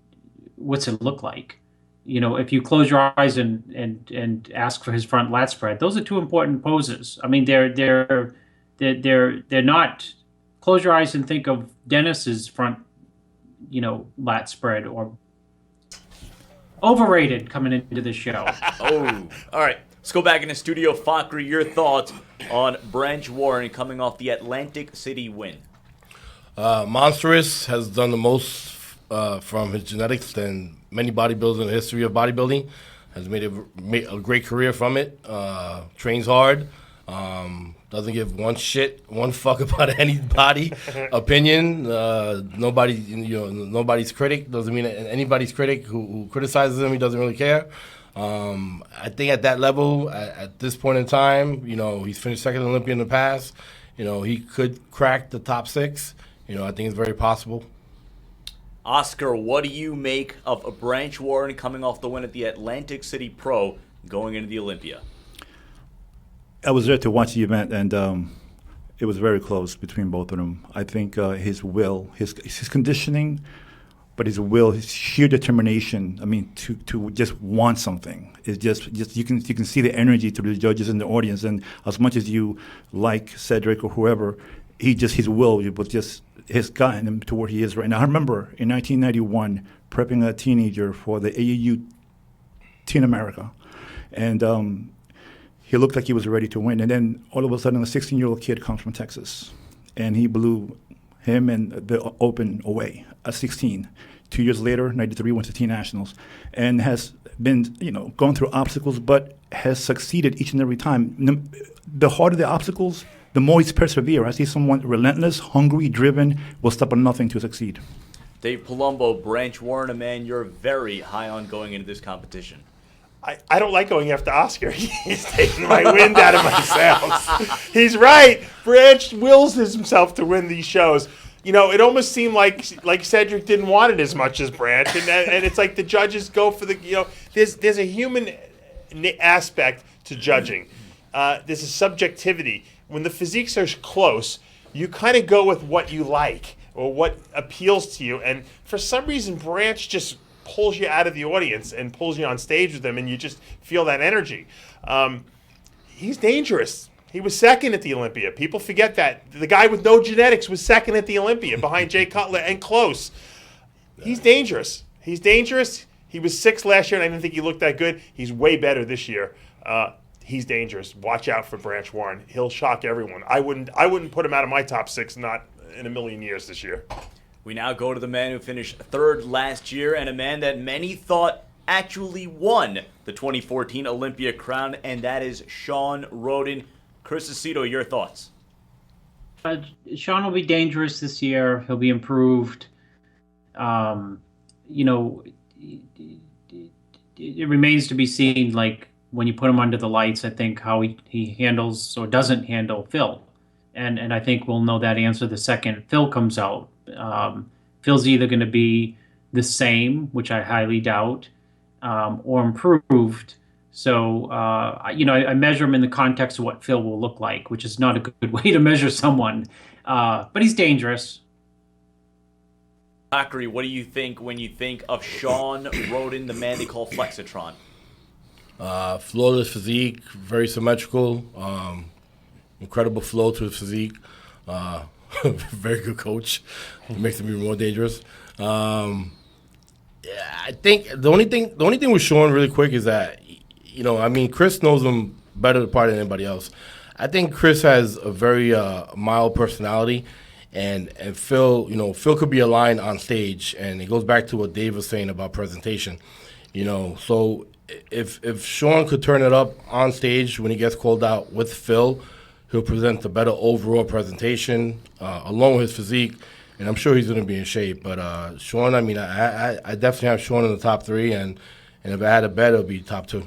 what's it look like? If you close your eyes and ask for his front lat spread, those are 2 important poses. I mean, they're not. Close your eyes and think of Dennis's front, lat spread, or overrated coming into the show. Oh, all right. Let's go back in the studio. Fakri, your thoughts on Branch Warren coming off the Atlantic City win? Monstrous, has done the most from his genetics than many bodybuilders in the history of bodybuilding. Has made a great career from it. Trains hard. Doesn't give one fuck about anybody's opinion. Nobody's critic. Doesn't mean that anybody's critic who criticizes him, he doesn't really care. I think at that level, at this point in time, he's finished second Olympia in the past. He could crack the top 6. I think it's very possible. Oscar, what do you make of Branch Warren coming off the win at the Atlantic City Pro going into the Olympia? I was there to watch the event, and it was very close between both of them. I think his will, his conditioning, but his will, his sheer determination. I mean, to just want something. It's just you can see the energy through the judges and the audience. And as much as you like Cedric or whoever, his will was just has gotten him to where he is right now. I remember in 1991 prepping a teenager for the AAU Teen America, and he looked like he was ready to win. And then all of a sudden, a 16-year-old kid comes from Texas, and he blew him and the Open away at 16. 2 years later, 93, went to Teen Nationals, and has been, gone through obstacles, but has succeeded each and every time. The harder the obstacles, the more he's persevere. I see someone relentless, hungry, driven, will stop at nothing to succeed. Dave Palumbo, Branch Warren, a man you're very high on going into this competition. I don't like going after Oscar. He's taking my wind out of my sails. He's right. Branch wills himself to win these shows. It almost seemed like Cedric didn't want it as much as Branch, and it's like the judges go for the there's a human aspect to judging. There's a subjectivity. When the physiques are close, you kind of go with what you like or what appeals to you, and for some reason, Branch just pulls you out of the audience and pulls you on stage with them, and you just feel that energy. He's dangerous. He was second at the Olympia. People forget that. The guy with no genetics was second at the Olympia behind Jay Cutler and close. He's dangerous. He was 6th last year, and I didn't think he looked that good. He's way better this year. He's dangerous. Watch out for Branch Warren. He'll shock everyone. I wouldn't put him out of my top 6, not in a million years this year. We now go to the man who finished 3rd last year, and a man that many thought actually won the 2014 Olympia crown, and that is Sean Roden. Chris Aceto, your thoughts? Sean will be dangerous this year. He'll be improved. It remains to be seen, like, when you put him under the lights, I think how he handles or doesn't handle Phil. And I think we'll know that answer the second Phil comes out. Phil's either going to be the same, which I highly doubt, or improved. So, I measure him in the context of what Phil will look like, which is not a good way to measure someone. But he's dangerous. Zachary, what do you think when you think of Sean Roden, the man they call Flexitron? Flawless physique, very symmetrical, incredible flow to his physique. Very good coach. It makes him even more dangerous. I think the only thing with Sean really quick is that, Chris knows him better part than anybody else. I think Chris has a very mild personality, and Phil could be aligned on stage, and it goes back to what Dave was saying about presentation. So if Sean could turn it up on stage when he gets called out with Phil, he'll present a better overall presentation along with his physique, and I'm sure he's going to be in shape. But Sean, I definitely have Sean in the top 3, and if I had a bet, it would be top 2.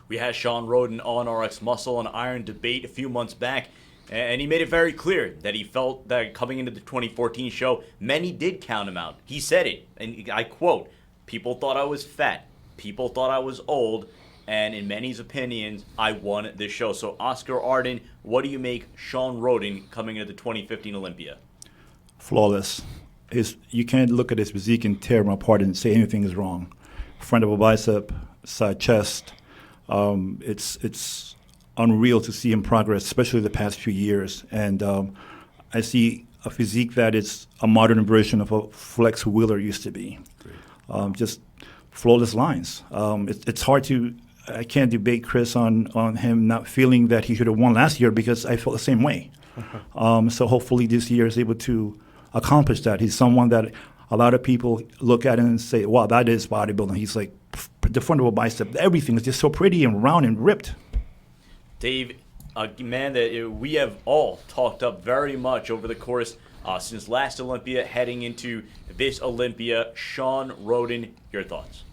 We had Sean Roden on RxMuscle, an Iron Debate a few months back, and he made it very clear that he felt that coming into the 2014 show, many did count him out. He said it, and I quote, "People thought I was fat. People thought I was old. And in many's opinions, I won this show." So, Oscar Ardon, what do you make Sean Roden coming into the 2015 Olympia? Flawless. You can't look at his physique and tear him apart and say anything is wrong. Front of a bicep, side chest. It's unreal to see him progress, especially the past few years. And I see a physique that is a modern version of what Flex Wheeler used to be. Just flawless lines. It's hard to... I can't debate Chris on him not feeling that he should have won last year, because I felt the same way. So hopefully this year is able to accomplish that. He's someone that a lot of people look at and say, wow, that is bodybuilding. He's like the front of a bicep. Everything is just so pretty and round and ripped. Dave, a man that we have all talked up very much over the course since last Olympia, heading into this Olympia. Sean Roden, your thoughts?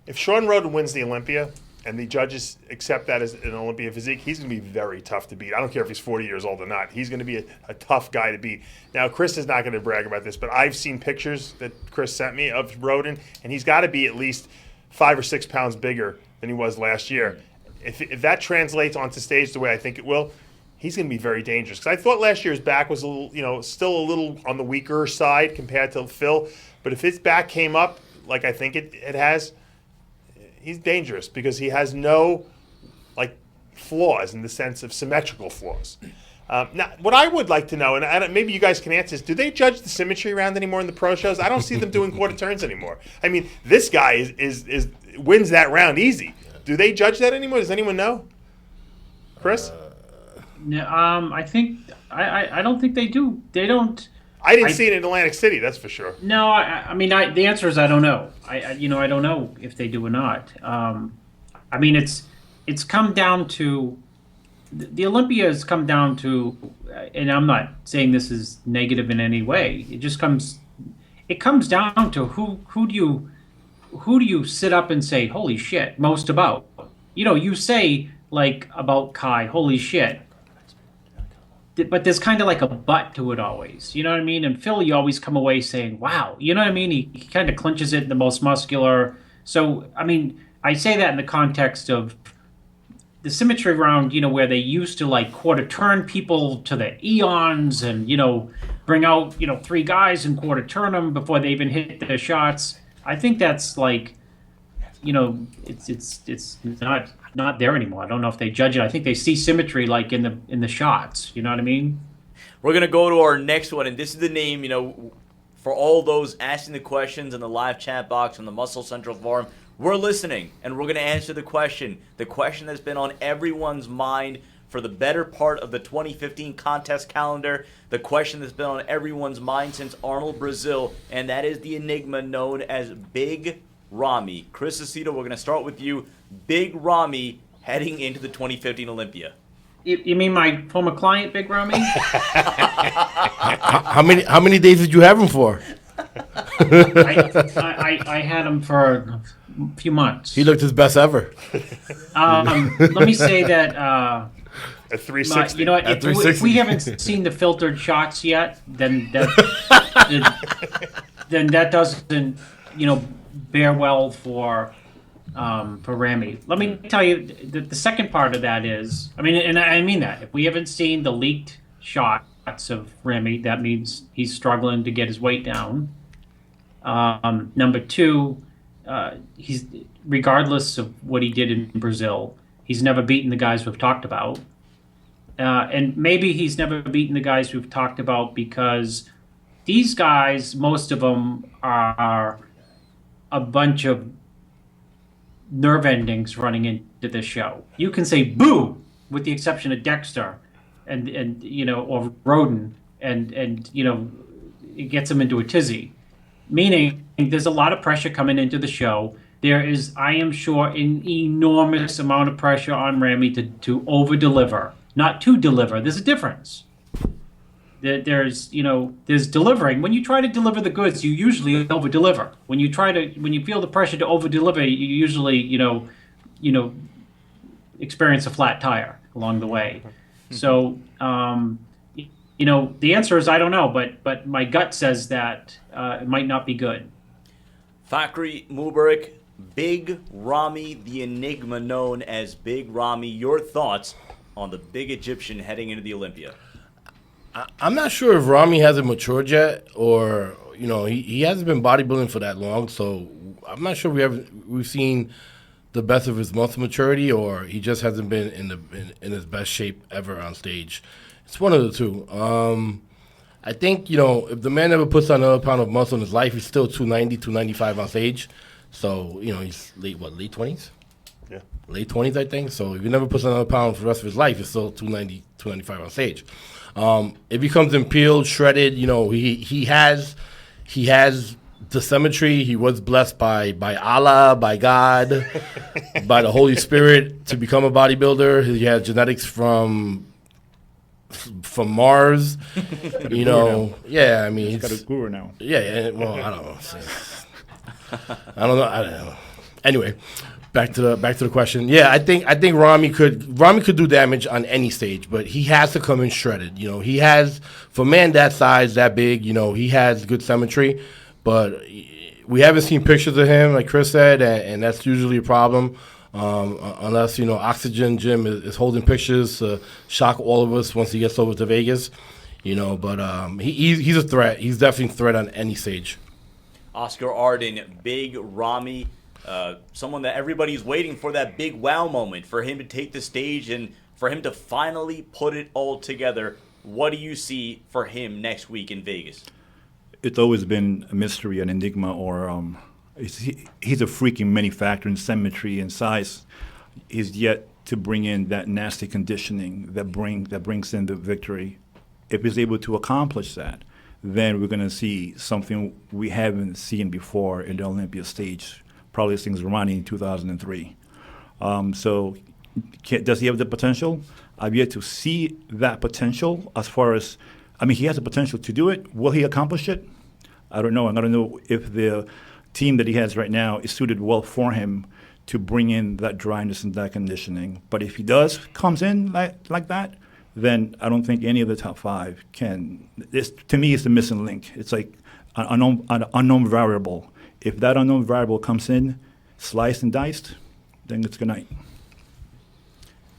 If Sean Roden wins the Olympia, and the judges accept that as an Olympia physique, he's going to be very tough to beat. I don't care if he's 40 years old or not. He's going to be a tough guy to beat. Now, Chris is not going to brag about this, but I've seen pictures that Chris sent me of Roden, and he's got to be at least 5 or 6 pounds bigger than he was last year. If that translates onto stage the way I think it will, he's going to be very dangerous. Because I thought last year's back was a little, still a little on the weaker side compared to Phil. But if his back came up like I think it has, he's dangerous because he has no flaws in the sense of symmetrical flaws. Now, what I would like to know, and maybe you guys can answer this, do they judge the symmetry round anymore in the pro shows? I don't see them doing quarter turns anymore. I mean, this guy is wins that round easy. Do they judge that anymore? Does anyone know? Chris? No, I think I don't think they do. They don't. I didn't see it in Atlantic City, that's for sure. No, I mean, the answer is I don't know. I don't know if they do or not. I mean, it's come down to the Olympia has come down to, and I'm not saying this is negative in any way. It comes down to who do you sit up and say holy shit most about? You say about Kai, holy shit. But there's kind of like a butt to it always, you know what I mean? And Phil, you always come away saying, wow, you know what I mean? He kind of clinches it in the most muscular. So, I mean, I say that in the context of the symmetry round, where they used to quarter turn people to the eons and, bring out, 3 guys and quarter turn them before they even hit their shots. I think that's it's not there anymore. I don't know if they judge it. I think they see symmetry in the shots. You know what I mean? We're gonna go to our next one, and this is the name. For all those asking the questions in the live chat box on the Muscle Central forum, we're listening, and we're gonna answer the question. The question that's been on everyone's mind for the better part of the 2015 contest calendar. The question that's been on everyone's mind since Arnold Brazil, and that is the enigma known as Big Ramy. Chris Aceto, we're going to start with you. Big Ramy heading into the 2015 Olympia. You mean my former client, Big Ramy? How many days did you have him for? I had him for a few months. He looked his best ever. Let me say that at 360. If we haven't seen the filtered shots yet, then that doesn't bear well for Ramy. Let me tell you, the second part of that is, I mean that. If we haven't seen the leaked shots of Ramy, that means he's struggling to get his weight down. Number 2, he's regardless of what he did in Brazil, he's never beaten the guys we've talked about. And maybe he's never beaten the guys we've talked about because these guys, most of them are a bunch of nerve endings running into this show. You can say boo, with the exception of Dexter and or Roden, and it gets them into a tizzy. Meaning there's a lot of pressure coming into the show. There is, I am sure, an enormous amount of pressure on Ramy to over-deliver, not to deliver. There's a difference. There's delivering. When you try to deliver the goods, you usually over-deliver. When you feel the pressure to over-deliver, you usually, experience a flat tire along the way. So, the answer is I don't know, but my gut says that it might not be good. Fakhri Mubarak, Big Ramy, the enigma known as Big Ramy. Your thoughts on the big Egyptian heading into the Olympia? I'm not sure if Ramy hasn't matured yet, or he hasn't been bodybuilding for that long. So I'm not sure we've seen the best of his muscle maturity, or he just hasn't been in his best shape ever on stage. It's one of the two. I think if the man never puts on another pound of muscle in his life, he's still 290, 295 on stage. So he's late 20s. Yeah, late 20s, I think. So if he never puts on another pound for the rest of his life, he's still 290, 295 on stage. If he comes in peeled, shredded, he has the symmetry. He was blessed by Allah, by God, by the Holy Spirit to become a bodybuilder. He has genetics from Mars. Yeah, I mean, he's got a guru now. Yeah, well, I don't know. I don't know. Anyway, back to the question. Yeah, I think Rami could do damage on any stage, but he has to come in shredded. You know, he has, for a man that size, that big, you know, he has good symmetry, but we haven't seen pictures of him, like Chris said, and that's usually a problem. Unless, you know, Oxygen Jim is holding pictures to shock all of us once he gets over to Vegas, you know. But he's a threat. He's definitely a threat on any stage. Oscar Ardon, big Rami, someone that everybody's waiting for, that big wow moment, for him to take the stage and for him to finally put it all together. What do you see for him next week in Vegas? It's always been a mystery, an enigma, or he's a freak in many factors, in symmetry and size. He's yet to bring in that nasty conditioning that brings in the victory. If he's able to accomplish that, then we're going to see something we haven't seen before in the Olympia stage, probably since Romano in 2003. So does he have the potential? I've yet to see that potential as far as, I mean, he has the potential to do it. Will he accomplish it? I don't know. I don't know if the team that he has right now is suited well for him to bring in that dryness and that conditioning. But if he comes in like that, then I don't think any of the top five can. To me, it's the missing link. It's like an unknown variable. If that unknown variable comes in, sliced and diced, then it's good night.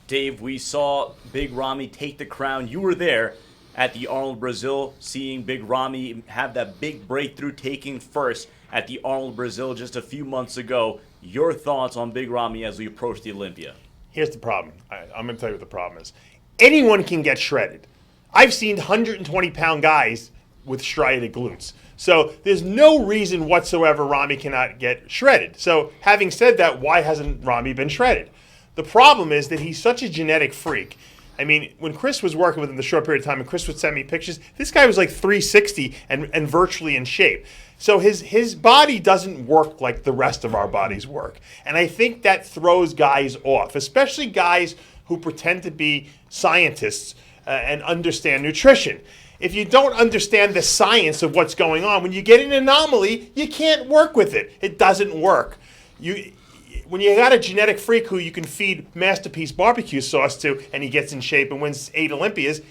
Dave, we saw Big Rami take the crown. You were there at the Arnold Brazil, seeing Big Rami have that big breakthrough, taking first at the Arnold Brazil just a few months ago. Your thoughts on Big Rami as we approach the Olympia? Here's the problem. I'm going to tell you what the problem is. Anyone can get shredded. I've seen 120-pound guys with striated glutes. So there's no reason whatsoever Rami cannot get shredded. So having said that, why hasn't Rami been shredded? The problem is that he's such a genetic freak. I mean, when Chris was working with him the short period of time, and Chris would send me pictures, this guy was like 360 and virtually in shape. So his body doesn't work like the rest of our bodies work. And I think that throws guys off, especially guys who pretend to be scientists and understand nutrition. If you don't understand the science of what's going on, when you get an anomaly, you can't work with it. It doesn't work. When you got a genetic freak who you can feed Masterpiece barbecue sauce to and he gets in shape and wins 8 Olympias,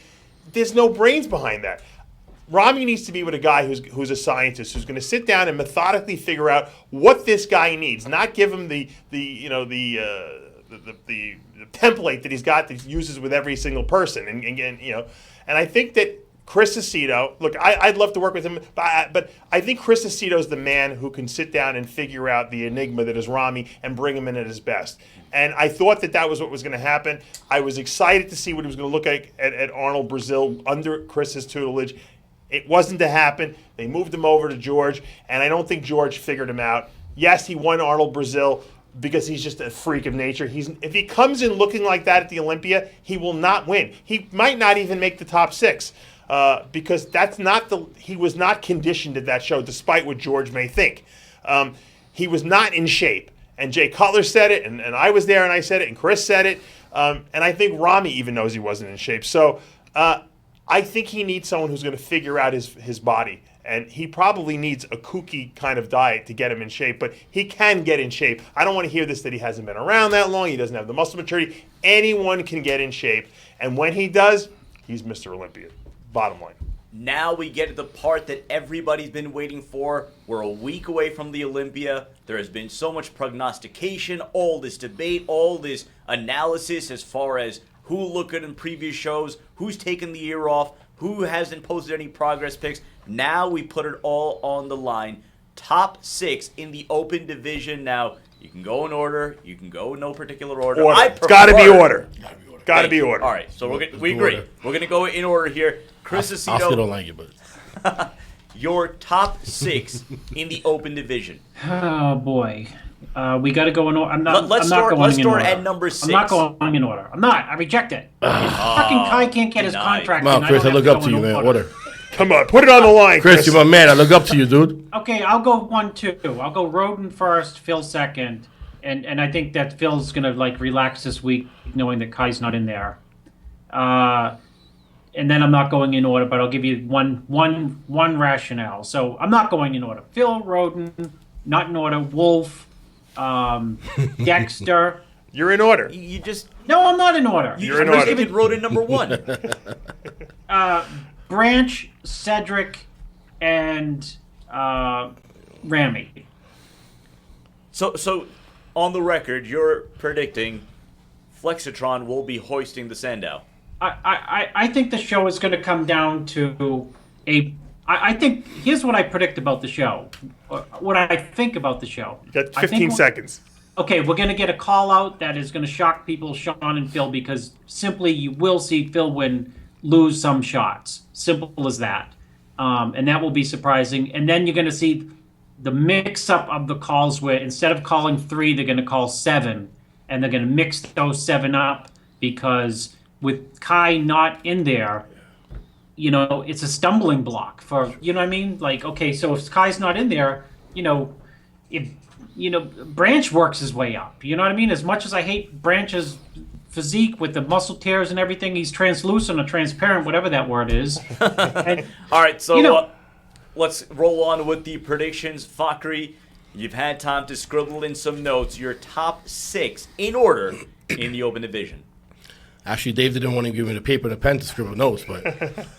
there's no brains behind that. Rami needs to be with a guy who's a scientist, who's going to sit down and methodically figure out what this guy needs, not give him the template that he's got that he uses with every single person. And I think that Chris Aceto, look, I'd love to work with him, but I think Chris Aceto is the man who can sit down and figure out the enigma that is Rami and bring him in at his best. And I thought that was what was going to happen. I was excited to see what he was going to look like at Arnold Brazil under Chris's tutelage. It wasn't to happen. They moved him over to George, and I don't think George figured him out. Yes, he won Arnold Brazil because he's just a freak of nature. If he comes in looking like that at the Olympia, he will not win. He might not even make the top 6. Because he was not conditioned at that show, despite what George may think. He was not in shape. And Jay Cutler said it, and I was there and I said it, and Chris said it. And I think Rami even knows he wasn't in shape. So I think he needs someone who's going to figure out his body. And he probably needs a kooky kind of diet to get him in shape, but he can get in shape. I don't want to hear this that he hasn't been around that long, he doesn't have the muscle maturity. Anyone can get in shape. And when he does, he's Mr. Olympia. Bottom line. Now we get to the part that everybody's been waiting for. We're a week away from the Olympia. There has been so much prognostication, all this debate, all this analysis as far as who looked good in previous shows, who's taken the year off, who hasn't posted any progress pics. Now we put it all on the line. Top 6 in the open division. Now, you can go in order. You can go in no particular order. It's got to be order. Got to be order. All right, so we agree. We're going to go in order here. Chris Aceto, I still don't like it, but your top 6 in the open division. Oh boy, we got to go in order. Let's start at number 6. I'm not going in order. I'm not. I reject it. Fucking Kai can't get his contract. Come on, Chris, I look up to you, man. Order. Come on, put it on the line, Chris. You're my man. I look up to you, dude. Okay, I'll go 1, 2. I'll go Roden first, Phil second, and I think that Phil's gonna relax this week, knowing that Kai's not in there. And then I'm not going in order, but I'll give you one rationale. So I'm not going in order. Phil, Roden, not in order. Wolf, Dexter. You're in order. You just No, I'm not in order. You're in just order. even wrote in number 1. Branch, Cedric, and Ramy. So on the record, you're predicting Flexitron will be hoisting the Sandow. I think the show is going to come down to I think here's what I predict about the show. What I think about the show. You got I 15 think seconds. Okay, we're going to get a call out that is going to shock people, Sean and Phil, because simply you will see Phil lose some shots. Simple as that. And that will be surprising. And then you're going to see the mix-up of the calls where instead of calling 3, they're going to call 7. And they're going to mix those 7 up because with Kai not in there, you know, it's a stumbling block for, you know what I mean? Like, okay, so if Kai's not in there, Branch works his way up. You know what I mean? As much as I hate Branch's physique with the muscle tears and everything, he's translucent or transparent, whatever that word is. And, All right, so let's roll on with the predictions. Fakhri, you've had time to scribble in some notes. Your top 6 in order in the open division. Actually, Dave didn't want to give me the paper and a pen to scribble notes, but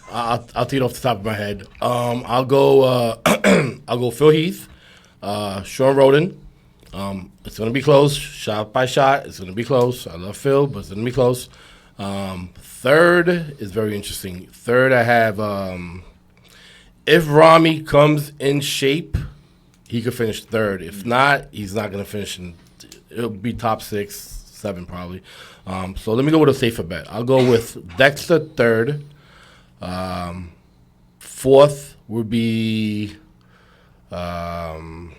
I'll take it off the top of my head. I'll go Phil Heath, Sean Roden. It's going to be close, shot by shot. It's going to be close. I love Phil, but it's going to be close. Third is very interesting. Third, I have if Ramy comes in shape, he could finish third. If not, he's not going to finish. It'll be top 6, 7 probably. So let me go with a safer bet. I'll go with Dexter third. Fourth would be the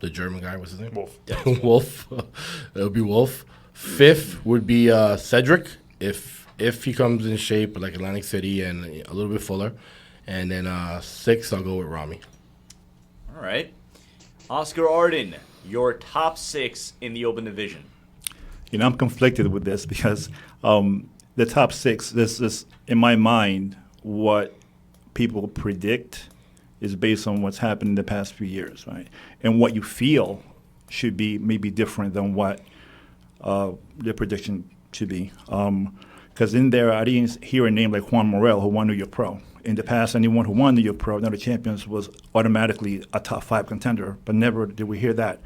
German guy. What's his name? Wolf. Wolf. It'll be Wolf. Fifth would be Cedric if he comes in shape like Atlantic City and a little bit fuller. And then sixth, I'll go with Ramy. All right. Oscar Ardon, your top 6 in the open division. I'm conflicted with this because the top 6, this is, in my mind, what people predict is based on what's happened in the past few years, right? And what you feel should be maybe different than what the prediction should be. Because in there, I didn't hear a name like Juan Morel, who won New York Pro. In the past, anyone who won New York Pro, now the champions, was automatically a top 5 contender, but never did we hear that.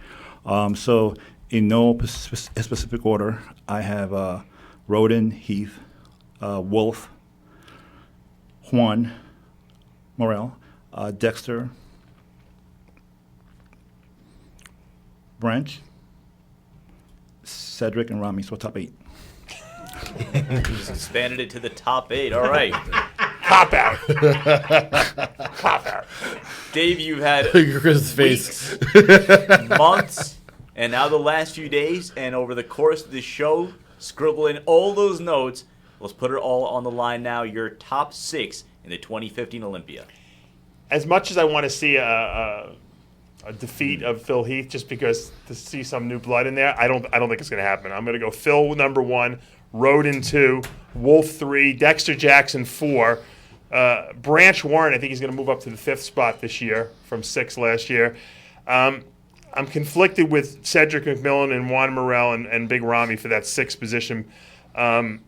So in no specific order, I have Roden, Heath, Wolf, Juan Morel, Dexter, Branch, Cedric, and Ramy. So top 8. Just expanded it to the top 8. All right. Cop out. Cop out. Dave, you've had Chris' face. weeks, months, and now the last few days, and over the course of the show, scribble in all those notes. Let's put it all on the line now. Your top 6 in the 2015 Olympia. As much as I want to see a defeat of Phil Heath, just because to see some new blood in there, I don't think it's going to happen. I'm going to go Phil number 1, Roden 2, Wolf 3, Dexter Jackson 4, Branch Warren. I think he's going to move up to the 5th spot this year from 6th last year. I'm conflicted with Cedric McMillan and Juan Morel and Big Ramy for that 6th position. I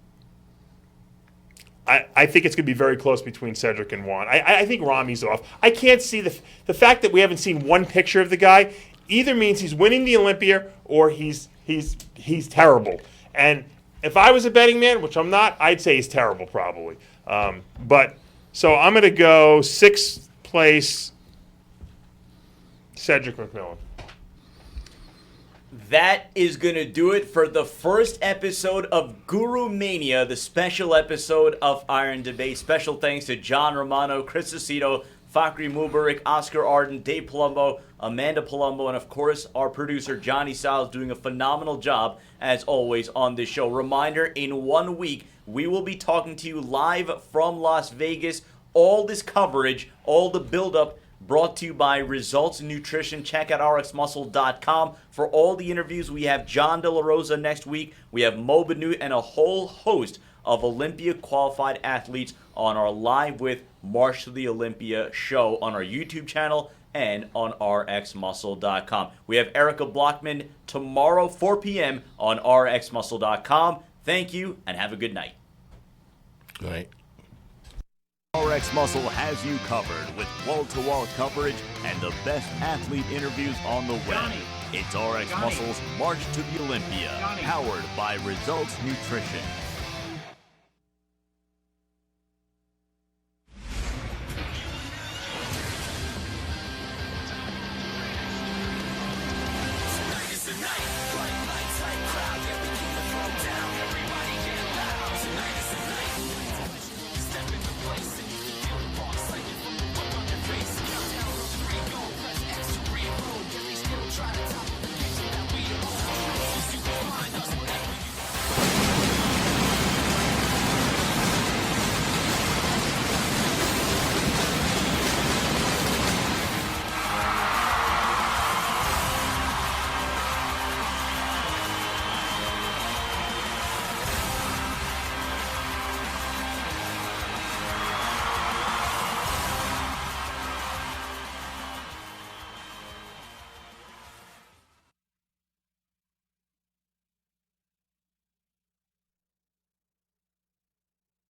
think it's going to be very close between Cedric and Juan. I think Ramy's off. I can't see the fact that we haven't seen one picture of the guy either means he's winning the Olympia or he's terrible. And if I was a betting man, which I'm not, I'd say he's terrible probably. But so I'm going to go 6th place, Cedric McMillan. That is going to do it for the first episode of GURUMANIA, the special episode of Iron Debate. Special thanks to John Romano, Chris Aceto, Fakhri Mubarak, Oscar Ardon, Dave Palumbo, Amanda Palumbo, and of course our producer Johnny Stiles doing a phenomenal job as always on this show. Reminder, in 1 week we will be talking to you live from Las Vegas. All this coverage, all the build-up brought to you by Results Nutrition. Check out RxMuscle.com for all the interviews. We have John De La Rosa next week. We have Mo Benut and a whole host of Olympia qualified athletes on our Live with March to the Olympia show on our YouTube channel and on RxMuscle.com. We have Erica Blockman tomorrow, 4 p.m. on RxMuscle.com. Thank you, and have a good night. All right. RX Muscle has you covered with wall-to-wall coverage and the best athlete interviews on the web. Johnny. It's RX Johnny. Muscle's March to the Olympia, Johnny. powered by Results Nutrition.